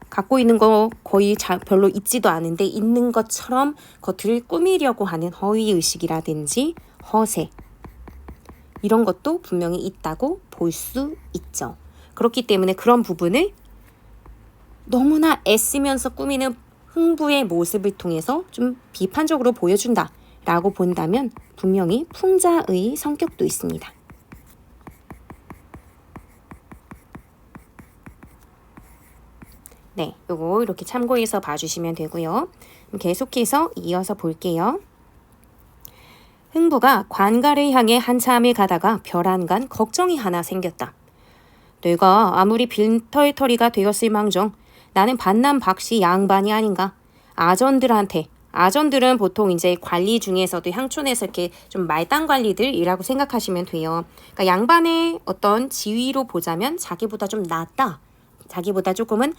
갖고 있는 거 거의 별로 있지도 않은데 있는 것처럼 겉을 꾸미려고 하는 허위의식이라든지 허세, 이런 것도 분명히 있다고 볼 수 있죠. 그렇기 때문에 그런 부분을 너무나 애쓰면서 꾸미는 흥부의 모습을 통해서 좀 비판적으로 보여준다 라고 본다면 분명히 풍자의 성격도 있습니다. 네, 요거 이렇게 참고해서 봐주시면 되고요. 계속해서 이어서 볼게요. 흥부가 관가를 향해 한참을 가다가 별안간 걱정이 하나 생겼다. 내가 아무리 빈털터리가 되었을 망정 나는 반남박씨 양반이 아닌가. 아전들은 보통 이제 관리 중에서도 향촌에서 이렇게 좀 말단 관리들이라고 생각하시면 돼요. 그러니까 양반의 어떤 지위로 보자면 자기보다 좀 낫다, 자기보다 조금은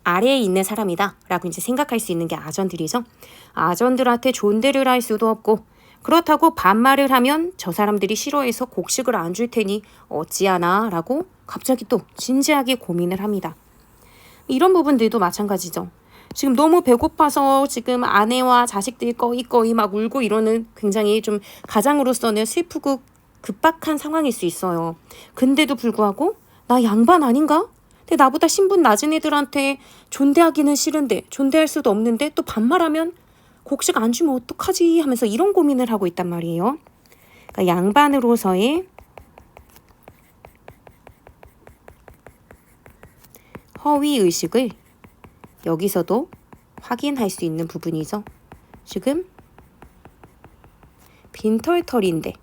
아래에 있는 사람이다 라고 이제 생각할 수 있는 게 아전들이죠. 아전들한테 존대를 할 수도 없고, 그렇다고 반말을 하면 저 사람들이 싫어해서 곡식을 안 줄 테니 어찌하나 라고 갑자기 또 진지하게 고민을 합니다. 이런 부분들도 마찬가지죠. 지금 너무 배고파서 지금 아내와 자식들이 꺼이꺼이 막 울고 이러는 굉장히 좀 가장으로서는 슬프고 급박한 상황일 수 있어요. 근데도 불구하고 나 양반 아닌가? 근데 나보다 신분 낮은 애들한테 존대하기는 싫은데, 존대할 수도 없는데 또 반말하면 곡식 안 주면 어떡하지 하면서 이런 고민을 하고 있단 말이에요. 그러니까 양반으로서의 허위의식을 여기서도 확인할 수 있는 부분이죠. 지금 빈털털인데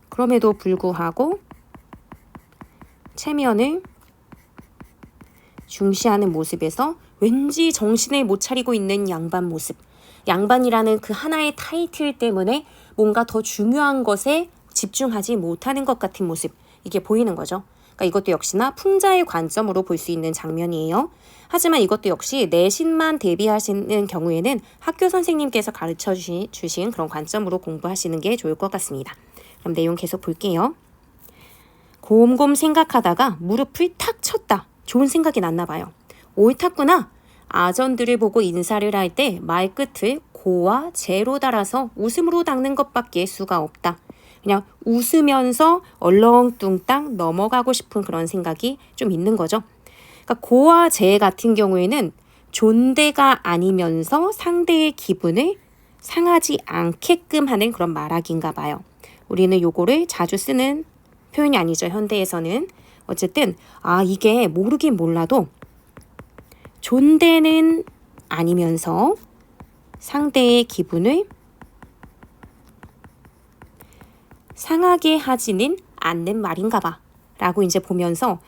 그럼에도 불구하고 체면을 중시하는 모습에서 왠지 정신을 못 차리고 있는 양반 모습, 양반이라는 그 하나의 타이틀 때문에 뭔가 더 중요한 것에 집중하지 못하는 것 같은 모습, 이게 보이는 거죠. 그러니까 이것도 역시나 풍자의 관점으로 볼 수 있는 장면이에요. 하지만 이것도 역시 내신만 대비하시는 경우에는 학교 선생님께서 가르쳐 주신 그런 관점으로 공부하시는 게 좋을 것 같습니다. 그럼 내용 계속 볼게요. 곰곰 생각하다가 무릎을 탁 쳤다. 좋은 생각이 났나 봐요. 옳았구나. 아전들을 보고 인사를 할 때 말끝을 고와 제로 달아서 웃음으로 닦는 것밖에 수가 없다. 그냥 웃으면서 얼렁뚱땅 넘어가고 싶은 그런 생각이 좀 있는 거죠. 그러니까 고와 제 같은 경우에는 존대가 아니면서 상대의 기분을 상하지 않게끔 하는 그런 말하기인가 봐요. 우리는 요거를 자주 쓰는 표현이 아니죠. 현대에서는. 어쨌든 이게 모르긴 몰라도 존대는 아니면서 상대의 기분을 상하게 하지는 않는 말인가 봐 라고 이제 보면서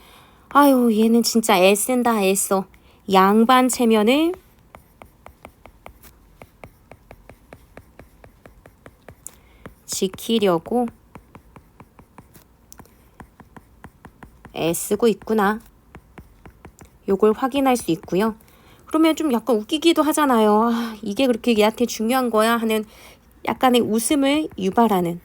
아유 얘는 진짜 애쓴다 애써. 양반 체면을 지키려고 애쓰고 있구나. 요걸 확인할 수 있고요. 그러면 좀 약간 웃기기도 하잖아요. 이게 그렇게 얘한테 중요한 거야 하는 약간의 웃음을 유발하는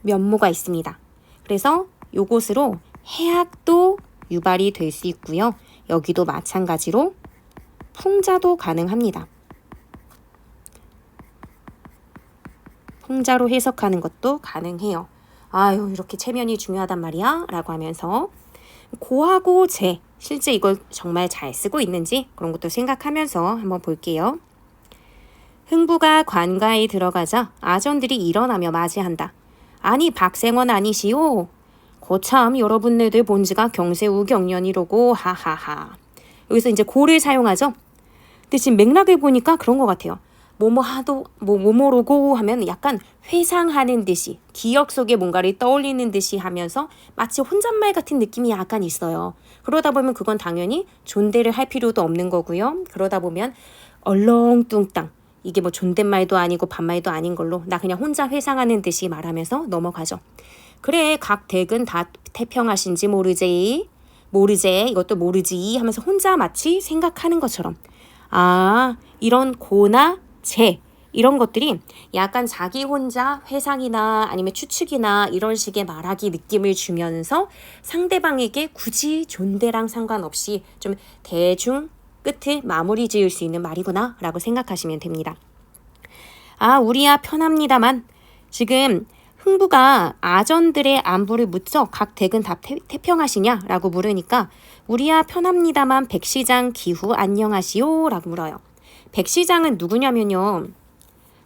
면모가 있습니다. 그래서 요것으로 해악도 유발이 될 수 있고요. 여기도 마찬가지로 풍자도 가능합니다. 풍자로 해석하는 것도 가능해요. 아유 이렇게 체면이 중요하단 말이야 라고 하면서 고하고 제, 실제 이걸 정말 잘 쓰고 있는지 그런 것도 생각하면서 한번 볼게요. 흥부가 관가에 들어가자 아전들이 일어나며 맞이한다. 아니 박생원 아니시오? 거참 여러분네들 본지가 경세우경년이로고 하하하. 여기서 이제 고를 사용하죠. 근데 지금 맥락을 보니까 그런 것 같아요. 뭐뭐로고 하면 약간 회상하는 듯이 기억 속에 뭔가를 떠올리는 듯이 하면서 마치 혼잣말 같은 느낌이 약간 있어요. 그러다 보면 그건 당연히 존대를 할 필요도 없는 거고요. 그러다 보면 얼렁뚱땅 이게 뭐 존댓말도 아니고 반말도 아닌 걸로 나 그냥 혼자 회상하는 듯이 말하면서 넘어가죠. 그래, 각 댁은 다 태평하신지 모르제, 이것도 모르지 하면서 혼자 마치 생각하는 것처럼. 아, 이런 고나 제 이런 것들이 약간 자기 혼자 회상이나 아니면 추측이나 이런 식의 말하기 느낌을 주면서 상대방에게 굳이 존대랑 상관없이 좀 대충 끝을 마무리 지을 수 있는 말이구나 라고 생각하시면 됩니다. 아, 우리야 편합니다만 지금 흥부가 아전들의 안부를 묻죠. 각 댁은 다 태평하시냐? 라고 물으니까 우리야 편합니다만 백시장 기후 안녕하시오? 라고 물어요. 백시장은 누구냐면요.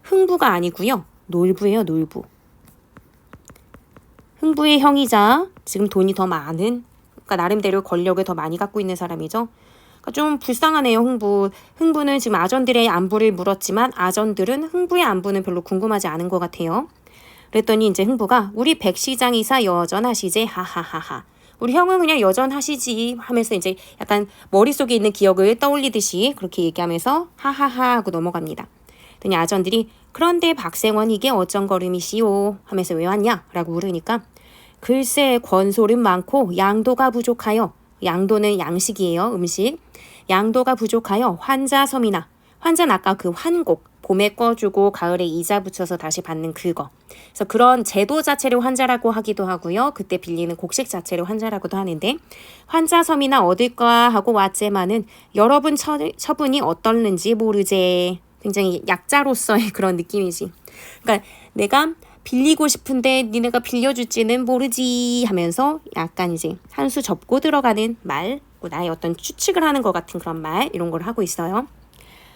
흥부가 아니고요. 놀부예요. 놀부. 흥부의 형이자 지금 돈이 더 많은, 그러니까 나름대로 권력을 더 많이 갖고 있는 사람이죠. 그러니까 좀 불쌍하네요. 흥부는 지금 아전들의 안부를 물었지만 아전들은 흥부의 안부는 별로 궁금하지 않은 것 같아요. 그랬더니 이제 흥부가 우리 백시장이사 여전하시지 하하하하. 우리 형은 그냥 여전하시지 하면서 이제 약간 머릿속에 있는 기억을 떠올리듯이 그렇게 얘기하면서 하하하 하고 넘어갑니다. 그랬더니 아전들이 그런데 박생원 이게 어쩐 걸음이시오 하면서 왜 왔냐? 라고 물으니까 글쎄 권솔은 많고 양도가 부족하여, 양도는 양식이에요. 음식. 양도가 부족하여 환자섬이나, 환자는 아까 그 환곡, 봄에 꺼주고 가을에 이자 붙여서 다시 받는 그거. 그래서 그런 제도 자체를 환자라고 하기도 하고요. 그때 빌리는 곡식 자체를 환자라고도 하는데 환자섬이나 얻을까 하고 왔제마는 여러분 처분이 어떨는지 모르제. 굉장히 약자로서의 그런 느낌이지. 그러니까 내가 빌리고 싶은데 니네가 빌려줄지는 모르지 하면서 약간 이제 한 수 접고 들어가는 말, 나의 어떤 추측을 하는 것 같은 그런 말 이런 걸 하고 있어요.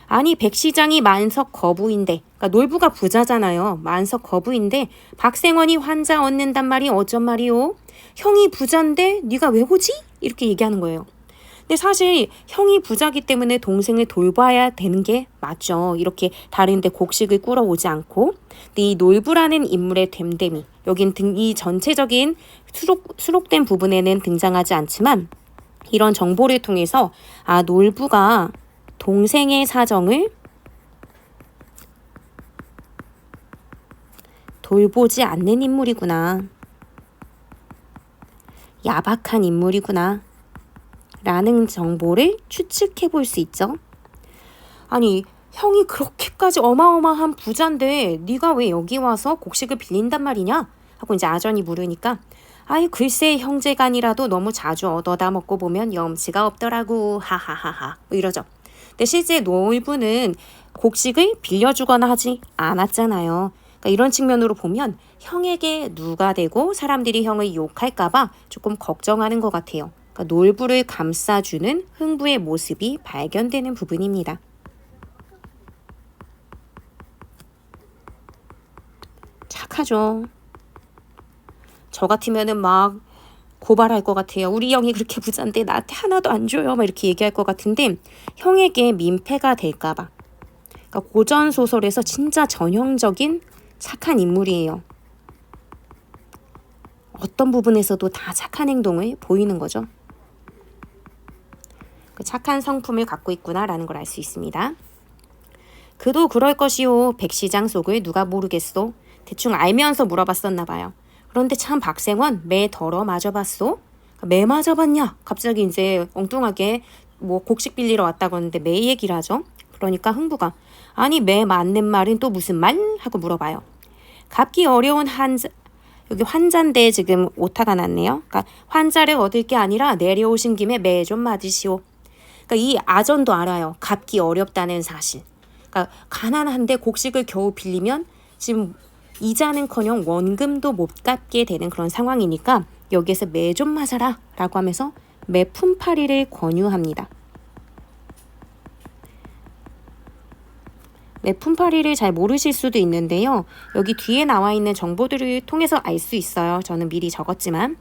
아니 백시장이 만석 거부인데, 그러니까 놀부가 부자잖아요. 만석 거부인데 박생원이 환자 얻는단 말이 어쩐 말이오? 형이 부자인데 네가 왜 오지? 이렇게 얘기하는 거예요. 근데 사실 형이 부자기 때문에 동생을 돌봐야 되는 게 맞죠. 이렇게 다른데 곡식을 꾸러오지 않고. 근데 이 놀부라는 인물의 됨됨이, 여긴 이 전체적인 수록된 부분에는 등장하지 않지만 이런 정보를 통해서 아, 놀부가 동생의 사정을 돌보지 않는 인물이구나. 야박한 인물이구나. 라는 정보를 추측해 볼 수 있죠. 아니, 형이 그렇게까지 어마어마한 부자인데 네가 왜 여기 와서 곡식을 빌린단 말이냐? 하고 이제 아전이 물으니까 아이 글쎄 형제간이라도 너무 자주 얻어다 먹고 보면 염치가 없더라고. 하하하하. 뭐 이러죠. 근데 실제 놀부는 곡식을 빌려주거나 하지 않았잖아요. 그러니까 이런 측면으로 보면 형에게 누가 되고 사람들이 형을 욕할까봐 조금 걱정하는 것 같아요. 그러니까 놀부를 감싸주는 흥부의 모습이 발견되는 부분입니다. 착하죠. 저 같으면은 막 고발할 것 같아요. 우리 형이 그렇게 부자인데 나한테 하나도 안 줘요. 막 이렇게 얘기할 것 같은데 형에게 민폐가 될까봐. 그러니까 고전 소설에서 진짜 전형적인 착한 인물이에요. 어떤 부분에서도 다 착한 행동을 보이는 거죠. 그 착한 성품을 갖고 있구나라는 걸 알 수 있습니다. 그도 그럴 것이오. 백시장 속을 누가 모르겠소. 대충 알면서 물어봤었나 봐요. 그런데 참 박생원 매 덜어 맞아봤소? 매 맞아봤냐? 갑자기 이제 엉뚱하게 뭐 곡식 빌리러 왔다고 하는데 매 얘기를 하죠. 그러니까 흥부가 아니 매 맞는 말은 또 무슨 말? 하고 물어봐요. 갚기 어려운 여기 환자인데 지금 오타가 났네요. 그러니까 환자를 얻을 게 아니라 내려오신 김에 매 좀 맞으시오. 그러니까 이 아전도 알아요. 갚기 어렵다는 사실. 그러니까 가난한데 곡식을 겨우 빌리면 지금 이자는커녕 원금도 못 갚게 되는 그런 상황이니까 여기에서 매 좀 맞아라 라고 하면서 매 품팔이를 권유합니다. 매 품팔이를 잘 모르실 수도 있는데요. 여기 뒤에 나와 있는 정보들을 통해서 알 수 있어요. 저는 미리 적었지만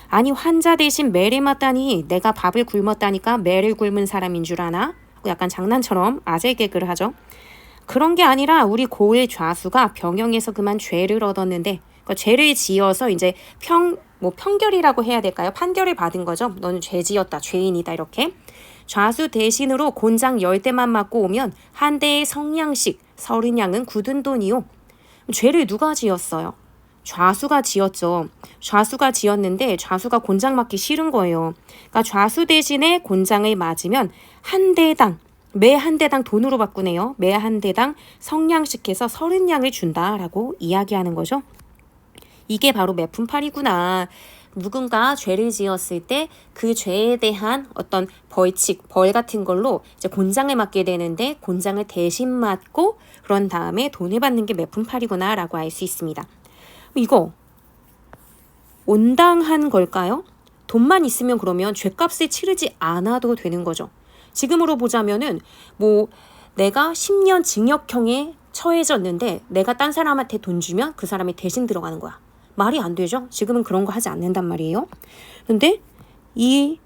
아니 환자 대신 매를 맞다니 내가 밥을 굶었다니까 매를 굶은 사람인 줄 아나? 약간 장난처럼 아재 개그를 하죠. 그런 게 아니라 우리 고을 좌수가 병영에서 그만 죄를 얻었는데 그러니까 죄를 지어서 이제 평결이라고 해야 될까요? 판결을 받은 거죠. 너는 죄 지었다, 죄인이다 이렇게. 좌수 대신으로 곤장 10대만 맞고 오면 한 대의 성냥씩 30냥은 굳은 돈이요. 죄를 누가 지었어요? 좌수가 지었죠. 좌수가 지었는데 좌수가 곤장 맞기 싫은 거예요. 그러니까 좌수 대신에 곤장을 맞으면 한 대당, 매 한 대당 돈으로 바꾸네요. 매 한 대당 성냥씩 해서 30냥을 준다라고 이야기하는 거죠. 이게 바로 매품팔이구나. 누군가 죄를 지었을 때 그 죄에 대한 어떤 벌칙, 벌 같은 걸로 이제 곤장을 맞게 되는데 곤장을 대신 맞고 그런 다음에 돈을 받는 게 매품팔이구나라고 알 수 있습니다. 이거 온당한 걸까요? 돈만 있으면 그러면 죄값을 치르지 않아도 되는 거죠. 지금으로 보자면은 뭐 내가 10년 징역형에 처해졌는데 내가 딴 사람한테 돈 주면 그 사람이 대신 들어가는 거야. 말이 안 되죠? 지금은 그런 거 하지 않는단 말이에요. 근데 이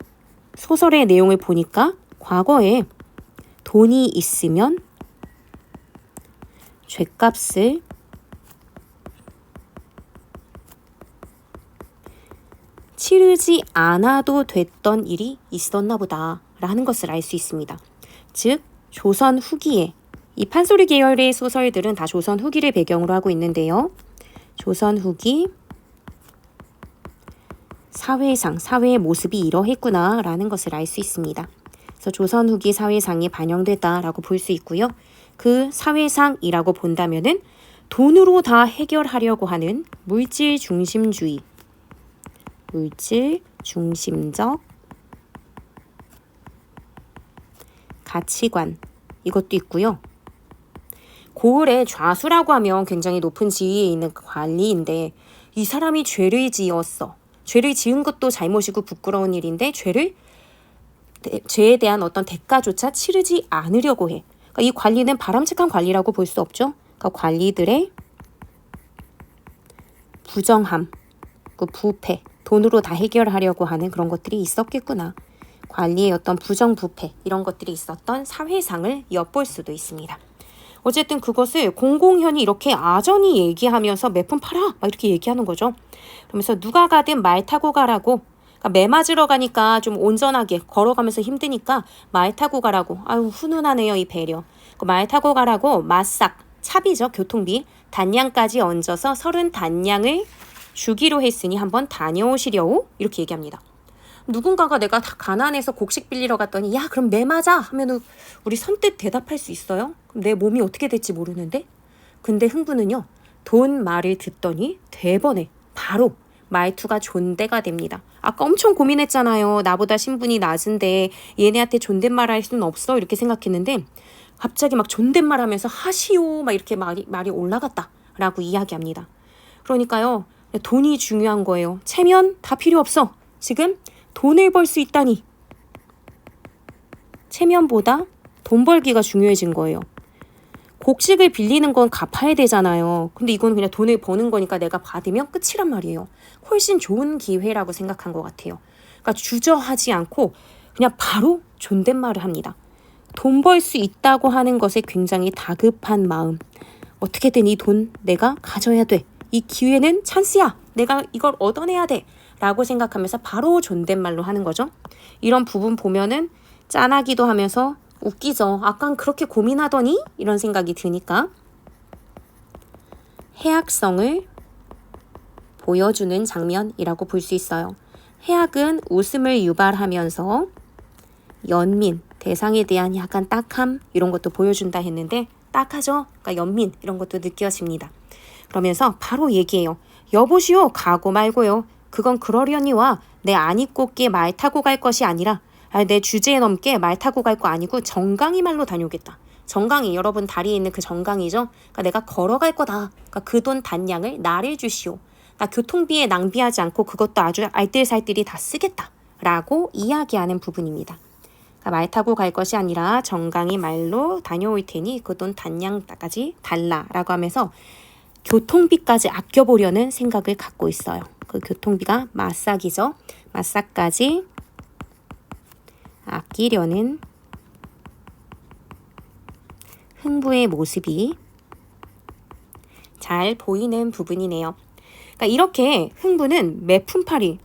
소설의 내용을 보니까 과거에 돈이 있으면 죄값을 치르지 않아도 됐던 일이 있었나 보다라는 것을 알 수 있습니다. 즉 조선 후기에 이 판소리 계열의 소설들은 다 조선 후기를 배경으로 하고 있는데요. 조선 후기 사회상, 사회의 모습이 이러했구나라는 것을 알 수 있습니다. 그래서 조선 후기 사회상이 반영됐다라고 볼 수 있고요. 그 사회상이라고 본다면은 돈으로 다 해결하려고 하는 물질 중심주의, 물질 중심적 가치관 이것도 있고요. 고을의 좌수라고 하면 굉장히 높은 지위에 있는 관리인데 이 사람이 죄를 지었어. 죄를 지은 것도 잘못이고 부끄러운 일인데 죄에 대한 어떤 대가조차 치르지 않으려고 해. 그러니까 이 관리는 바람직한 관리라고 볼 수 없죠. 그러니까 관리들의 부정함, 그 부패, 돈으로 다 해결하려고 하는 그런 것들이 있었겠구나. 관리의 어떤 부정부패 이런 것들이 있었던 사회상을 엿볼 수도 있습니다. 어쨌든 그것을 공공현이 이렇게 아전히 얘기하면서 매품 팔아 막 이렇게 얘기하는 거죠. 그러면서 누가 가든 말 타고 가라고. 그러니까 매 맞으러 가니까 좀 온전하게 걸어가면서 힘드니까 말 타고 가라고. 아유 훈훈하네요 이 배려. 말 타고 가라고 마싹 차비죠 교통비 단량까지 얹어서 30단량을 주기로 했으니 한번 다녀오시려오 이렇게 얘기합니다. 누군가가 내가 다 가난해서 곡식 빌리러 갔더니 야 그럼 매 맞아 하면은 우리 선뜻 대답할 수 있어요? 그럼 내 몸이 어떻게 될지 모르는데. 근데 흥부는요 돈 말을 듣더니 대번에 바로 말투가 존대가 됩니다. 아까 엄청 고민했잖아요. 나보다 신분이 낮은데 얘네한테 존댓말 할 수는 없어 이렇게 생각했는데 갑자기 막 존댓말 하면서 하시오 막 이렇게 말이 올라갔다라고 이야기합니다. 그러니까요 돈이 중요한 거예요. 체면 다 필요 없어. 지금 돈을 벌 수 있다니. 체면보다 돈 벌기가 중요해진 거예요. 곡식을 빌리는 건 갚아야 되잖아요. 근데 이건 그냥 돈을 버는 거니까 내가 받으면 끝이란 말이에요. 훨씬 좋은 기회라고 생각한 것 같아요. 그러니까 주저하지 않고 그냥 바로 존댓말을 합니다. 돈 벌 수 있다고 하는 것에 굉장히 다급한 마음. 어떻게든 이 돈 내가 가져야 돼. 이 기회는 찬스야. 내가 이걸 얻어내야 돼. 라고 생각하면서 바로 존댓말로 하는 거죠. 이런 부분 보면은 짠하기도 하면서 웃기죠. 아깐 그렇게 고민하더니 이런 생각이 드니까 해악성을 보여주는 장면이라고 볼 수 있어요. 해악은 웃음을 유발하면서 연민, 대상에 대한 약간 딱함 이런 것도 보여준다 했는데 딱하죠. 그러니까 연민 이런 것도 느껴집니다. 그러면서 바로 얘기해요. 여보시오 가고 말고요. 그건 그러려니와 내 안입곱게 말 타고 갈 것이 아니라 내 주제에 넘게 말 타고 갈 거 아니고 정강이 말로 다녀오겠다. 정강이 여러분 다리에 있는 그 정강이죠. 그러니까 내가 걸어갈 거다. 그러니까 그 돈 단량을 나를 주시오. 나 교통비에 낭비하지 않고 그것도 아주 알뜰살뜰히 다 쓰겠다라고 이야기하는 부분입니다. 그러니까 말 타고 갈 것이 아니라 정강이 말로 다녀올 테니 그 돈 단량까지 달라라고 하면서 교통비까지 아껴보려는 생각을 갖고 있어요. 그 교통비가 마싹이죠. 마싹까지 아끼려는 흥부의 모습이 잘 보이는 부분이네요. 그러니까 이렇게 흥부는 매품팔이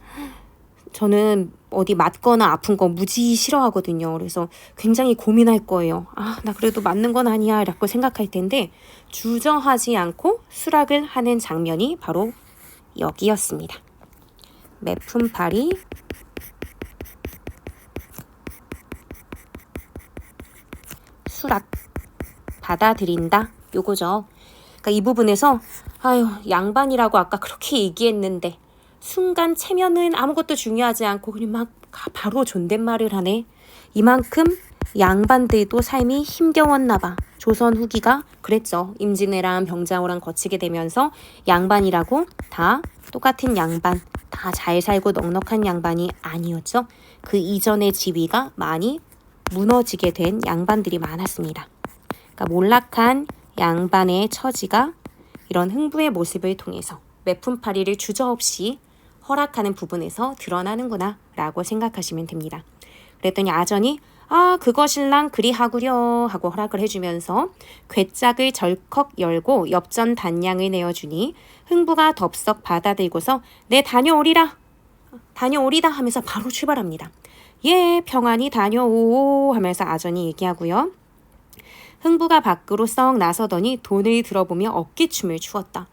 저는 어디 맞거나 아픈 거 무지 싫어하거든요. 그래서 굉장히 고민할 거예요. 나 그래도 맞는 건 아니야 라고 생각할 텐데 주저하지 않고 수락을 하는 장면이 바로 여기였습니다. 매품팔이 수락 받아들인다 요거죠. 그러니까 이 부분에서 양반이라고 아까 그렇게 얘기했는데 순간 체면은 아무것도 중요하지 않고 그냥 막 바로 존댓말을 하네. 이만큼 양반들도 삶이 힘겨웠나 봐. 조선 후기가 그랬죠. 임진왜란 병자호란 거치게 되면서 양반이라고 다 똑같은 양반, 다 잘 살고 넉넉한 양반이 아니었죠. 그 이전의 지위가 많이 무너지게 된 양반들이 많았습니다. 그러니까 몰락한 양반의 처지가 이런 흥부의 모습을 통해서 매품팔이를 주저없이 허락하는 부분에서 드러나는구나 라고 생각하시면 됩니다. 그랬더니 아전이 그거 신랑 그리 하구려 하고 허락을 해주면서 괴짝을 절컥 열고 엽전 단량을 내어주니 흥부가 덥석 받아들고서 네 다녀오리다 하면서 바로 출발합니다. 예 평안히 다녀오 하면서 아전이 얘기하고요. 흥부가 밖으로 썩 나서더니 돈을 들어보며 어깨춤을 추었다.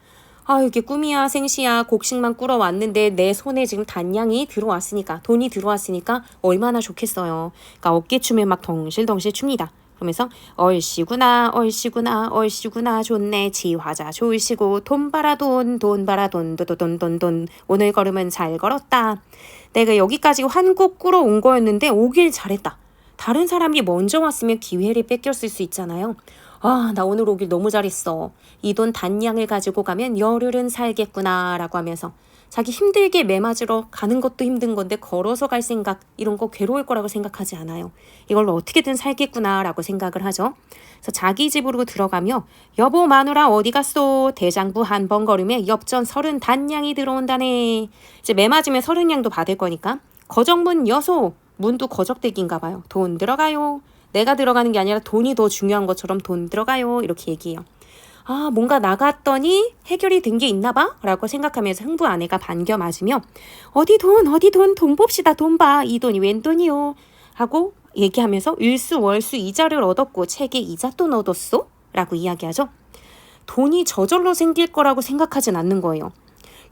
이게 꿈이야 생시야 곡식만 꾸러 왔는데 내 손에 지금 단량이 들어왔으니까 돈이 들어왔으니까 얼마나 좋겠어요. 그러니까 어깨춤을 막 덩실덩실 춥니다. 그러면서 얼씨구나 좋네 지화자 좋으시고 돈 봐라 돈 오늘 걸으면 잘 걸었다. 내가 여기까지 한국 꾸러 온 거였는데 오길 잘했다. 다른 사람이 먼저 왔으면 기회를 뺏겼을 수 있잖아요. 나 오늘 오길 너무 잘했어. 이 돈 단량을 가지고 가면 열흘은 살겠구나 라고 하면서 자기 힘들게 매 맞으러 가는 것도 힘든 건데 걸어서 갈 생각 이런 거 괴로울 거라고 생각하지 않아요. 이걸로 어떻게든 살겠구나 라고 생각을 하죠. 그래서 자기 집으로 들어가며 여보 마누라 어디 갔소? 대장부 한 번 걸음에 엽전 30 단량이 들어온다네. 이제 매 맞으면 30냥도 받을 거니까 거정문 여소. 문도 거적대기인가 봐요. 돈 들어가요. 내가 들어가는 게 아니라 돈이 더 중요한 것처럼 돈 들어가요. 이렇게 얘기해요. 뭔가 나갔더니 해결이 된 게 있나 봐? 라고 생각하면서 흥부 아내가 반겨 맞으며 어디 돈 봅시다 돈 봐. 이 돈이 웬 돈이요? 하고 얘기하면서 일수 월수 이자를 얻었고 책에 이자 또 넣었소? 라고 이야기하죠. 돈이 저절로 생길 거라고 생각하진 않는 거예요.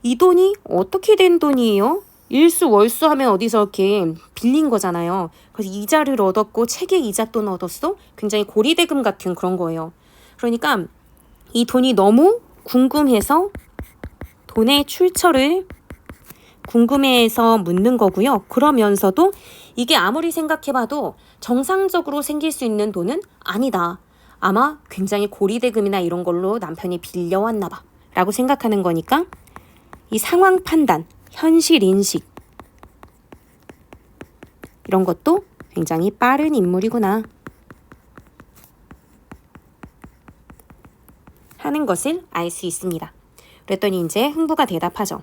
이 돈이 어떻게 된 돈이에요? 일수 월수 하면 어디서 이렇게 빌린 거잖아요. 그래서 이자를 얻었고 책에 이자 또 얻었어? 굉장히 고리대금 같은 그런 거예요. 그러니까 이 돈이 너무 궁금해서 돈의 출처를 궁금해서 묻는 거고요. 그러면서도 이게 아무리 생각해봐도 정상적으로 생길 수 있는 돈은 아니다. 아마 굉장히 고리대금이나 이런 걸로 남편이 빌려왔나 봐 라고 생각하는 거니까 이 상황 판단, 현실 인식 이런 것도 굉장히 빠른 인물이구나 하는 것을 알 수 있습니다. 그랬더니 이제 흥부가 대답하죠.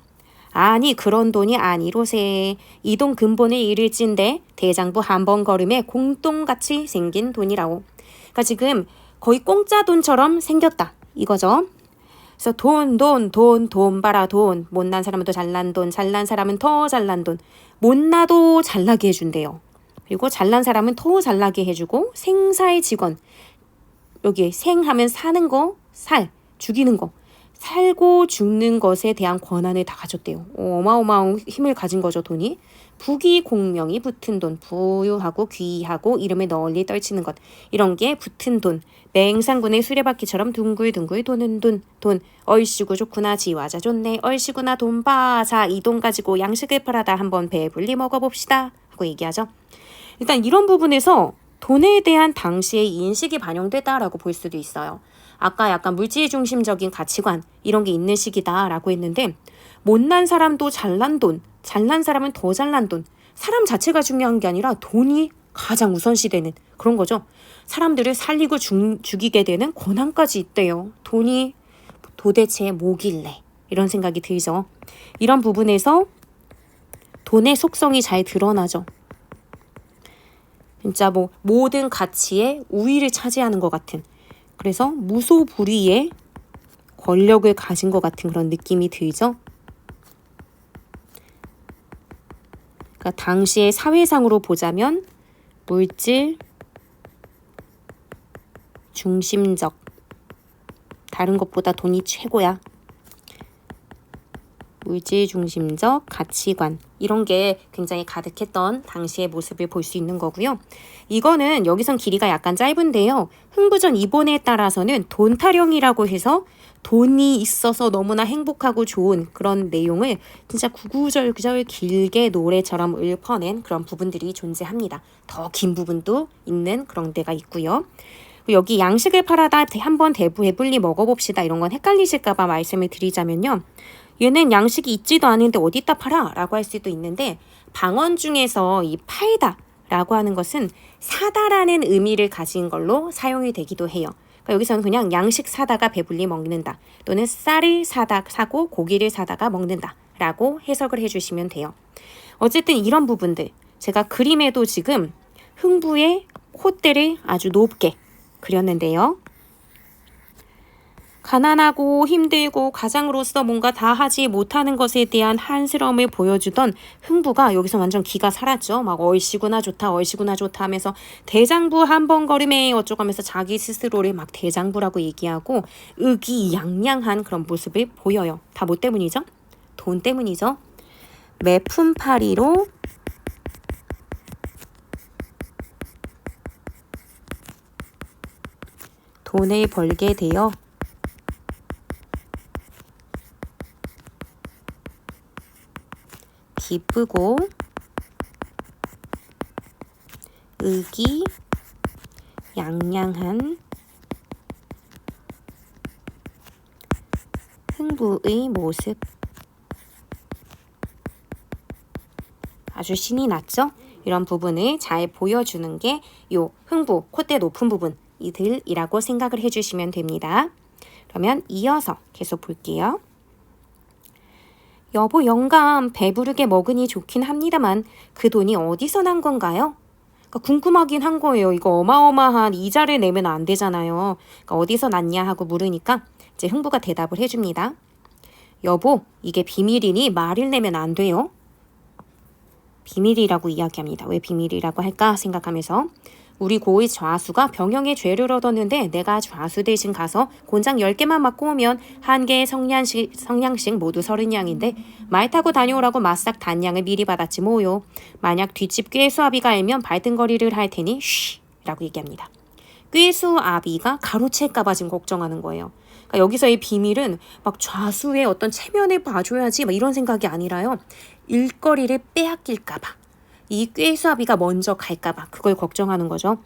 아니 그런 돈이 아니로세. 이 돈 근본을 잃을진데 대장부 한 번 걸음에 공똥같이 생긴 돈이라고. 그러니까 지금 거의 공짜 돈처럼 생겼다 이거죠. 그래서 돈 봐라 돈. 못난 사람은 더 잘난 돈, 잘난 사람은 더 잘난 돈. 못나도 잘나게 해준대요. 그리고 잘난 사람은 더 잘나게 해주고 생사의 직원. 여기 생하면 사는 거, 죽이는 거. 살고 죽는 것에 대한 권한을 다 가졌대요. 어마어마한 힘을 가진 거죠, 돈이. 부귀 공명이 붙은 돈, 부유하고 귀하고 이름에 널리 떨치는 것. 이런 게 붙은 돈. 맹상군의 수레바퀴처럼 둥글둥글 도는 돈. 얼씨구 좋구나 지화자 좋네. 얼씨구나 돈 봐. 자, 이 돈 가지고 양식을 팔아다 한번 배불리 먹어봅시다. 하고 얘기하죠. 일단 이런 부분에서 돈에 대한 당시의 인식이 반영됐다라고 볼 수도 있어요. 아까 약간 물질 중심적인 가치관 이런 게 있는 시기다라고 했는데 못난 사람도 잘난 돈, 잘난 사람은 더 잘난 돈. 사람 자체가 중요한 게 아니라 돈이 가장 우선시되는 그런 거죠. 사람들을 살리고 죽이게 되는 권한까지 있대요. 돈이 도대체 뭐길래 이런 생각이 들죠. 이런 부분에서 돈의 속성이 잘 드러나죠. 진짜 모든 가치에 우위를 차지하는 것 같은 그래서 무소불위의 권력을 가진 것 같은 그런 느낌이 들죠. 그러니까 당시의 사회상으로 보자면 물질 중심적, 다른 것보다 돈이 최고야. 물질 중심적 가치관, 이런 게 굉장히 가득했던 당시의 모습을 볼 수 있는 거고요. 이거는 여기선 길이가 약간 짧은데요. 흥부전 2번에 따라서는 돈 타령이라고 해서 돈이 있어서 너무나 행복하고 좋은 그런 내용을 진짜 구구절절 길게 노래처럼 읊어낸 그런 부분들이 존재합니다. 더 긴 부분도 있는 그런 데가 있고요. 여기 양식을 팔아다 한번 배불리 먹어봅시다, 이런 건 헷갈리실까봐 말씀을 드리자면요. 얘는 양식이 있지도 않은데 어디다 팔아? 라고 할 수도 있는데, 방언 중에서 이 팔다 라고 하는 것은 사다라는 의미를 가진 걸로 사용이 되기도 해요. 그러니까 여기서는 그냥 양식 사다가 배불리 먹는다, 또는 쌀을 사고 고기를 사다가 먹는다 라고 해석을 해주시면 돼요. 어쨌든 이런 부분들, 제가 그림에도 지금 흥부의 콧대를 아주 높게 그렸는데요. 가난하고 힘들고 가장으로서 뭔가 다 하지 못하는 것에 대한 한스러움을 보여주던 흥부가 여기서 완전 기가 살았죠. 막 얼씨구나 좋다 하면서 대장부 한 번 걸음에 어쩌고 하면서 자기 스스로를 막 대장부라고 얘기하고 의기양양한 그런 모습을 보여요. 다 뭐 때문이죠? 돈 때문이죠. 매품팔이로 돈을 벌게 되어 기쁘고 의기양양한 흥부의 모습. 아주 신이 났죠? 이런 부분을 잘 보여주는 게 요 흥부, 콧대 높은 부분 이들이라고 생각을 해주시면 됩니다. 그러면 이어서 계속 볼게요. 여보 영감, 배부르게 먹으니 좋긴 합니다만 그 돈이 어디서 난 건가요? 그러니까 궁금하긴 한 거예요. 이거 어마어마한 이자를 내면 안 되잖아요. 그러니까 어디서 났냐 하고 물으니까 이제 흥부가 대답을 해줍니다. 여보, 이게 비밀이니 말을 내면 안 돼요. 비밀이라고 이야기합니다. 왜 비밀이라고 할까 생각하면서, 우리 고의 좌수가 병영에 죄를 얻었는데 내가 좌수 대신 가서 곤장 10개만 맞고 오면 한 개의 성냥씩 모두 30냥인데 말 타고 다녀오라고 마싹 단냥을 미리 받았지 뭐요. 만약 뒷집 꾀수아비가 알면 발등거리를 할 테니 쉬 라고 얘기합니다. 꾀수아비가 가로챌까봐 지금 걱정하는 거예요. 그러니까 여기서의 비밀은 막 좌수의 어떤 체면을 봐줘야지 막 이런 생각이 아니라요. 일거리를 빼앗길까봐, 이 꾀수아비가 먼저 갈까봐 그걸 걱정하는 거죠.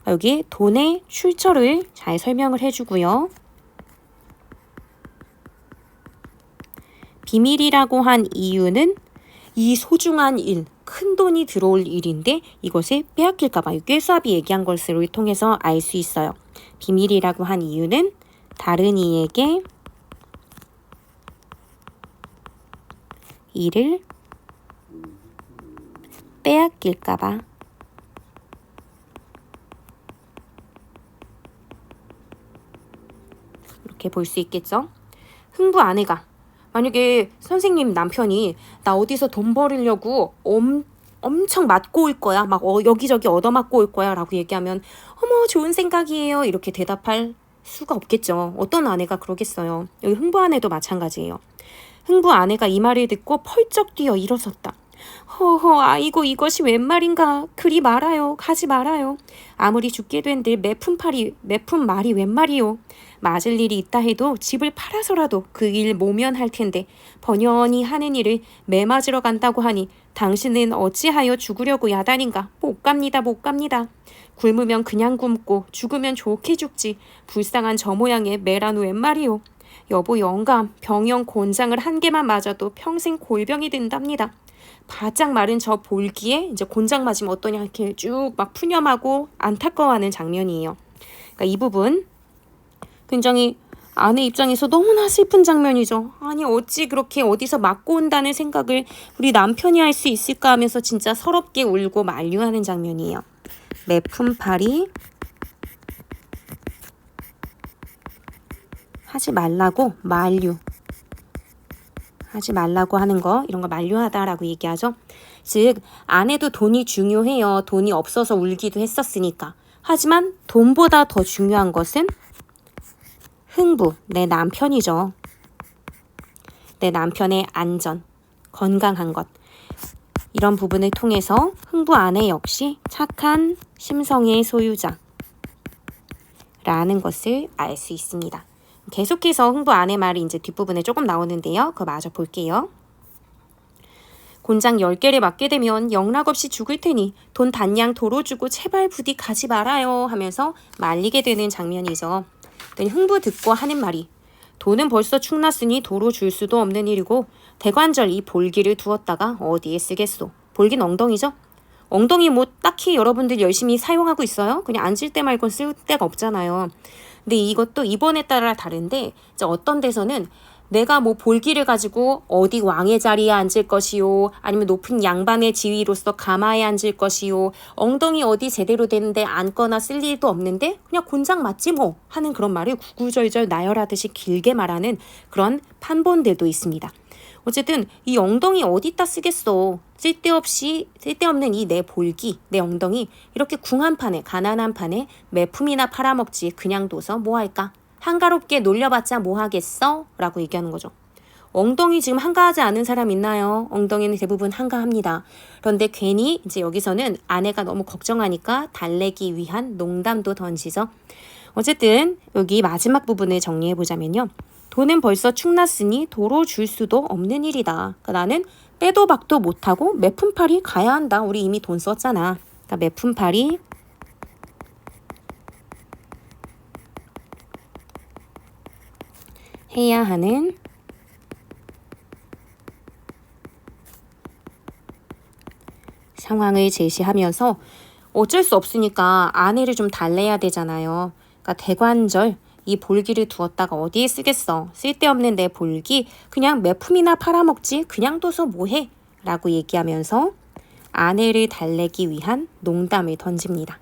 여기 돈의 출처를 잘 설명을 해주고요. 비밀이라고 한 이유는 이 소중한 일, 큰 돈이 들어올 일인데 이것을 빼앗길까봐 꾀수아비 얘기한 것을 통해서 알 수 있어요. 비밀이라고 한 이유는 다른 이에게 일을 빼앗길까봐. 이렇게 볼 수 있겠죠? 흥부 아내가 만약에 선생님 남편이 나 어디서 돈 벌으려고 엄청 맞고 올 거야, 막 여기저기 얻어맞고 올 거야 라고 얘기하면 어머 좋은 생각이에요 이렇게 대답할 수가 없겠죠. 어떤 아내가 그러겠어요. 여기 흥부 아내도 마찬가지예요. 흥부 아내가 이 말을 듣고 펄쩍 뛰어 일어섰다. 허허, 아이고 이것이 웬 말인가. 그리 말아요. 가지 말아요. 아무리 죽게 된들 매품 말이 웬 말이요. 맞을 일이 있다 해도 집을 팔아서라도 그 일 모면할 텐데 번연히 하는 일을 매맞으러 간다고 하니 당신은 어찌하여 죽으려고 야단인가. 못 갑니다. 못 갑니다. 굶으면 그냥 굶고 죽으면 좋게 죽지. 불쌍한 저 모양의 매란 웬 말이요. 여보 영감, 병영 곤장을 한 개만 맞아도 평생 골병이 된답니다. 바짝 마른 저 볼기에 이제 곤장 맞으면 어떠냐 이렇게 쭉 막 푸념하고 안타까워하는 장면이에요. 그러니까 이 부분 굉장히 아내 입장에서 너무나 슬픈 장면이죠. 아니 어찌 그렇게 어디서 맞고 온다는 생각을 우리 남편이 할 수 있을까 하면서 진짜 서럽게 울고 만류하는 장면이에요. 매품팔이 하지 말라고 만류. 하지 말라고 하는 거, 이런 거 만류하다라고 얘기하죠. 즉 아내도 돈이 중요해요. 돈이 없어서 울기도 했었으니까. 하지만 돈보다 더 중요한 것은 흥부, 내 남편이죠. 내 남편의 안전, 건강한 것. 이런 부분을 통해서 흥부 아내 역시 착한 심성의 소유자라는 것을 알 수 있습니다. 계속해서 흥부 아내 말이 이제 뒷부분에 조금 나오는데요. 그거 마저 볼게요. 곤장 10개를 맞게 되면 영락없이 죽을 테니 돈 단양 도로 주고 제발 부디 가지 말아요 하면서 말리게 되는 장면이죠. 흥부 듣고 하는 말이 돈은 벌써 축났으니 도로 줄 수도 없는 일이고 대관절 이 볼기를 두었다가 어디에 쓰겠소. 볼긴 엉덩이죠. 엉덩이 뭐 딱히 여러분들 열심히 사용하고 있어요? 그냥 앉을 때 말곤 쓸 데가 없잖아요. 근데 이것도 이번에 따라 다른데 이제 어떤 데서는 내가 뭐 볼기를 가지고 어디 왕의 자리에 앉을 것이요, 아니면 높은 양반의 지위로서 가마에 앉을 것이요, 엉덩이 어디 제대로 되는데 앉거나 쓸 일도 없는데 그냥 곤장 맞지 뭐 하는 그런 말을 구구절절 나열하듯이 길게 말하는 그런 판본들도 있습니다. 어쨌든 이 엉덩이 어디다 쓰겠어. 쓸데없는 이 내 볼기, 내 엉덩이 이렇게 궁한 판에, 가난한 판에 매품이나 팔아먹지 그냥 둬서 뭐 할까? 한가롭게 놀려봤자 뭐 하겠어? 라고 얘기하는 거죠. 엉덩이 지금 한가하지 않은 사람 있나요? 엉덩이는 대부분 한가합니다. 그런데 괜히 이제 여기서는 아내가 너무 걱정하니까 달래기 위한 농담도 던지죠. 어쨌든 여기 마지막 부분을 정리해보자면요. 돈은 벌써 축났으니 도로 줄 수도 없는 일이다. 그러니까 나는 빼도 박도 못하고 매품팔이 가야 한다. 우리 이미 돈 썼잖아. 그러니까 매품팔이 해야 하는 상황을 제시하면서 어쩔 수 없으니까 아내를 좀 달래야 되잖아요. 그러니까 대관절 이 볼기를 두었다가 어디에 쓰겠어. 쓸데없는 내 볼기 그냥 매품이나 팔아먹지 그냥 둬서 뭐해 라고 얘기하면서 아내를 달래기 위한 농담을 던집니다.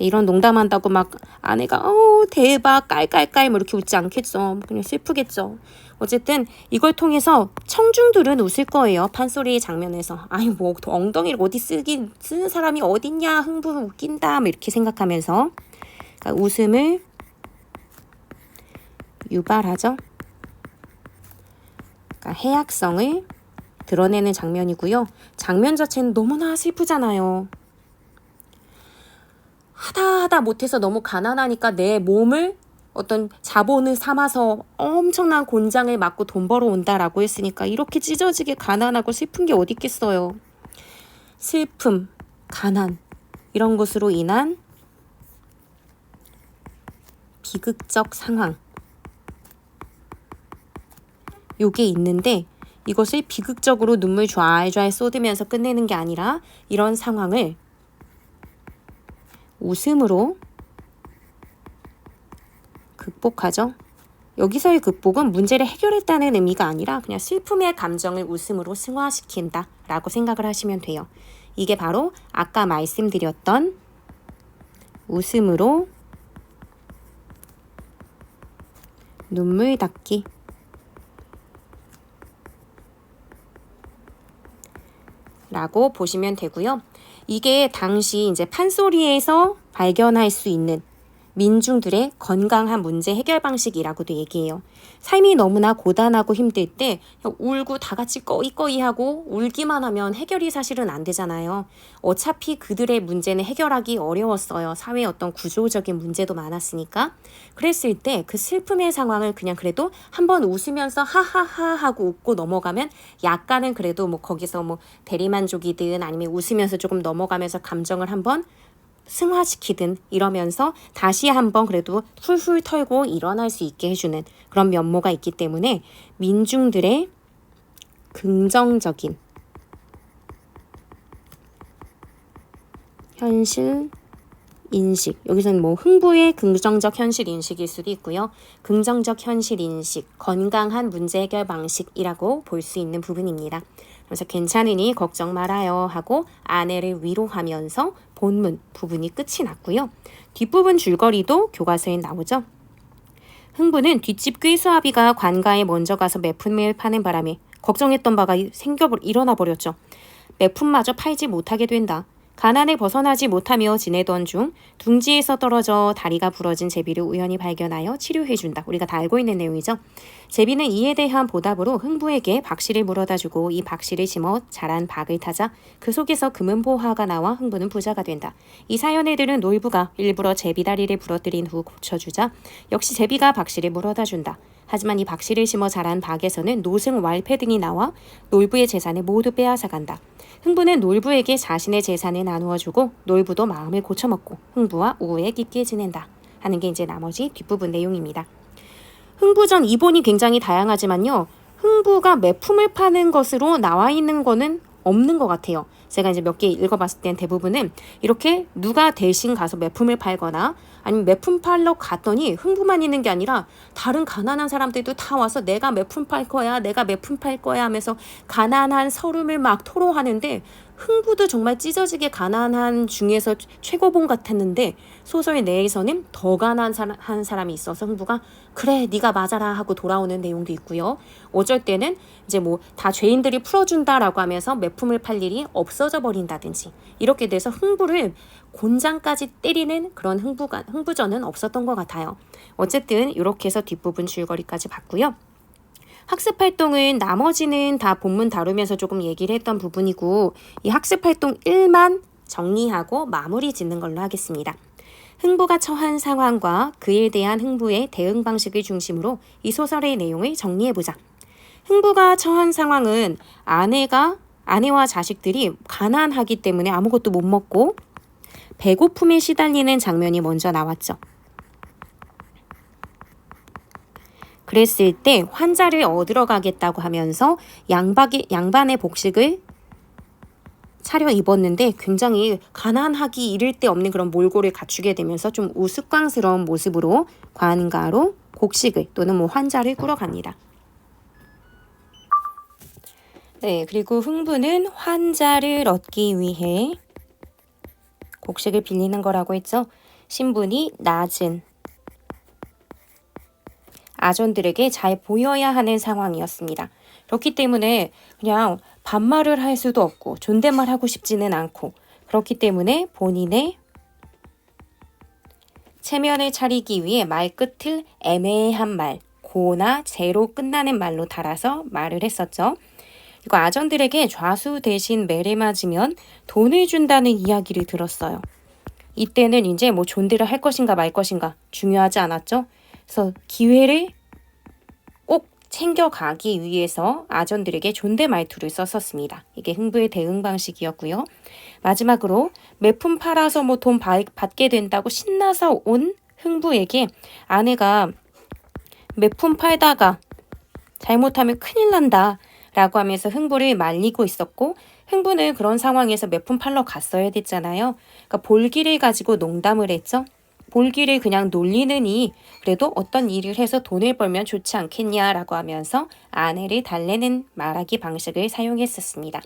이런 농담한다고 막 아내가 대박 깔깔깔 뭐 이렇게 웃지 않겠죠. 그냥 슬프겠죠. 어쨌든 이걸 통해서 청중들은 웃을 거예요. 판소리 장면에서. 아니 뭐 엉덩이를 어디 쓰는 사람이 어딨냐. 흥부 웃긴다. 뭐 이렇게 생각하면서 그러니까 웃음을 유발하죠. 그러니까 해악성을 드러내는 장면이고요. 장면 자체는 너무나 슬프잖아요. 하다 못해서 너무 가난하니까 내 몸을 어떤 자본을 삼아서 엄청난 곤장을 맞고 돈 벌어온다라고 했으니까 이렇게 찢어지게 가난하고 슬픈 게 어디 있겠어요. 슬픔, 가난 이런 것으로 인한 비극적 상황 요게 있는데 이것을 비극적으로 눈물 좔좔 쏟으면서 끝내는 게 아니라 이런 상황을 웃음으로 극복하죠. 여기서의 극복은 문제를 해결했다는 의미가 아니라 그냥 슬픔의 감정을 웃음으로 승화시킨다 라고 생각을 하시면 돼요. 이게 바로 아까 말씀드렸던 웃음으로 눈물 닦기 라고 보시면 되고요. 이게 당시 이제 판소리에서 발견할 수 있는 민중들의 건강한 문제 해결 방식이라고도 얘기해요. 삶이 너무나 고단하고 힘들 때 울고 다 같이 꺼이꺼이하고 울기만 하면 해결이 사실은 안 되잖아요. 어차피 그들의 문제는 해결하기 어려웠어요. 사회의 어떤 구조적인 문제도 많았으니까. 그랬을 때 그 슬픔의 상황을 그냥 그래도 한번 웃으면서 하하하 하고 웃고 넘어가면 약간은 그래도 뭐 거기서 뭐 대리만족이든 아니면 웃으면서 조금 넘어가면서 감정을 한번 승화시키든 이러면서 다시 한번 그래도 훌훌 털고 일어날 수 있게 해주는 그런 면모가 있기 때문에 민중들의 긍정적인 현실 인식, 여기서는 뭐 흥부의 긍정적 현실 인식일 수도 있고요. 긍정적 현실 인식, 건강한 문제 해결 방식이라고 볼 수 있는 부분입니다. 그래서 괜찮으니 걱정 말아요 하고 아내를 위로하면서 본문 부분이 끝이 났고요. 뒷부분 줄거리도 교과서에 나오죠. 흥부는 뒷집 꾀수아비가 관가에 먼저 가서 매품을 파는 바람에 걱정했던 바가 일어나 버렸죠. 매품마저 팔지 못하게 된다. 가난에 벗어나지 못하며 지내던 중 둥지에서 떨어져 다리가 부러진 제비를 우연히 발견하여 치료해준다. 우리가 다 알고 있는 내용이죠. 제비는 이에 대한 보답으로 흥부에게 박씨를 물어다주고 이 박씨를 심어 자란 박을 타자 그 속에서 금은보화가 나와 흥부는 부자가 된다. 이 사연에 들은 놀부가 일부러 제비 다리를 부러뜨린 후 고쳐주자 역시 제비가 박씨를 물어다준다. 하지만 이 박씨를 심어 자란 박에서는 노승, 왈패 등이 나와 놀부의 재산을 모두 빼앗아간다. 흥부는 놀부에게 자신의 재산을 나누어주고 놀부도 마음을 고쳐먹고 흥부와 우애 깊게 지낸다 하는 게 이제 나머지 뒷부분 내용입니다. 흥부전 이본이 굉장히 다양하지만요. 흥부가 매품을 파는 것으로 나와 있는 거는 없는 것 같아요. 제가 이제 몇 개 읽어봤을 땐 대부분은 이렇게 누가 대신 가서 매품을 팔거나 아니면 매품 팔러 갔더니 흥부만 있는 게 아니라 다른 가난한 사람들도 다 와서 내가 매품 팔 거야, 내가 매품 팔 거야 하면서 가난한 서름을 막 토로하는데 흥부도 정말 찢어지게 가난한 중에서 최고봉 같았는데 소설 내에서는 더 가난한 사람이 있어서 흥부가 그래 네가 맞아라 하고 돌아오는 내용도 있고요. 어쩔 때는 이제 뭐 다 죄인들이 풀어준다라고 하면서 매품을 팔 일이 없어져 버린다든지 이렇게 돼서 흥부를 곤장까지 때리는 그런 흥부전은 없었던 것 같아요. 어쨌든 이렇게 해서 뒷부분 줄거리까지 봤고요. 학습활동은 나머지는 다 본문 다루면서 조금 얘기를 했던 부분이고 이 학습활동 1만 정리하고 마무리 짓는 걸로 하겠습니다. 흥부가 처한 상황과 그에 대한 흥부의 대응 방식을 중심으로 이 소설의 내용을 정리해보자. 흥부가 처한 상황은 아내와 자식들이 가난하기 때문에 아무것도 못 먹고 배고픔에 시달리는 장면이 먼저 나왔죠. 그랬을 때 환자를 얻으러 가겠다고 하면서 양반의 복식을 차려 입었는데 굉장히 가난하기 이를 데 없는 그런 몰골을 갖추게 되면서 좀 우스꽝스러운 모습으로 관가로 곡식을 또는 뭐 환자를 꾸러갑니다. 네, 그리고 흥부는 환자를 얻기 위해 곡식을 빌리는 거라고 했죠. 신분이 낮은 아전들에게 잘 보여야 하는 상황이었습니다. 그렇기 때문에 그냥 반말을 할 수도 없고 존댓말 하고 싶지는 않고 그렇기 때문에 본인의 체면을 차리기 위해 말끝을 애매한 말, 고나 제로 끝나는 말로 달아서 말을 했었죠. 이거 아전들에게 좌수 대신 매를 맞으면 돈을 준다는 이야기를 들었어요. 이때는 이제 뭐 존대를 할 것인가 말 것인가 중요하지 않았죠. 그래서 기회를 꼭 챙겨가기 위해서 아전들에게 존대 말투를 썼었습니다. 이게 흥부의 대응 방식이었고요. 마지막으로 매품 팔아서 뭐 돈 받게 된다고 신나서 온 흥부에게 아내가 매품 팔다가 잘못하면 큰일 난다 라고 하면서 흥부를 말리고 있었고 흥부는 그런 상황에서 매품 팔러 갔어야 됐잖아요. 그러니까 볼기를 가지고 농담을 했죠. 볼기를 그냥 놀리느니 그래도 어떤 일을 해서 돈을 벌면 좋지 않겠냐라고 하면서 아내를 달래는 말하기 방식을 사용했었습니다.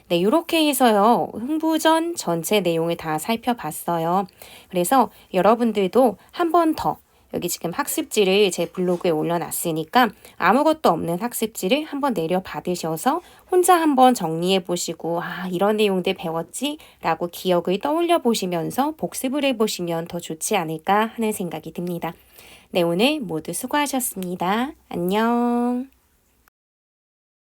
네, 이렇게 해서요. 흥부전 전체 내용을 다 살펴봤어요. 그래서 여러분들도 한 번 더 여기 지금 학습지를 제 블로그에 올려놨으니까 아무것도 없는 학습지를 한번 내려받으셔서 혼자 한번 정리해보시고 이런 내용들 배웠지? 라고 기억을 떠올려 보시면서 복습을 해보시면 더 좋지 않을까 하는 생각이 듭니다. 네, 오늘 모두 수고하셨습니다. 안녕.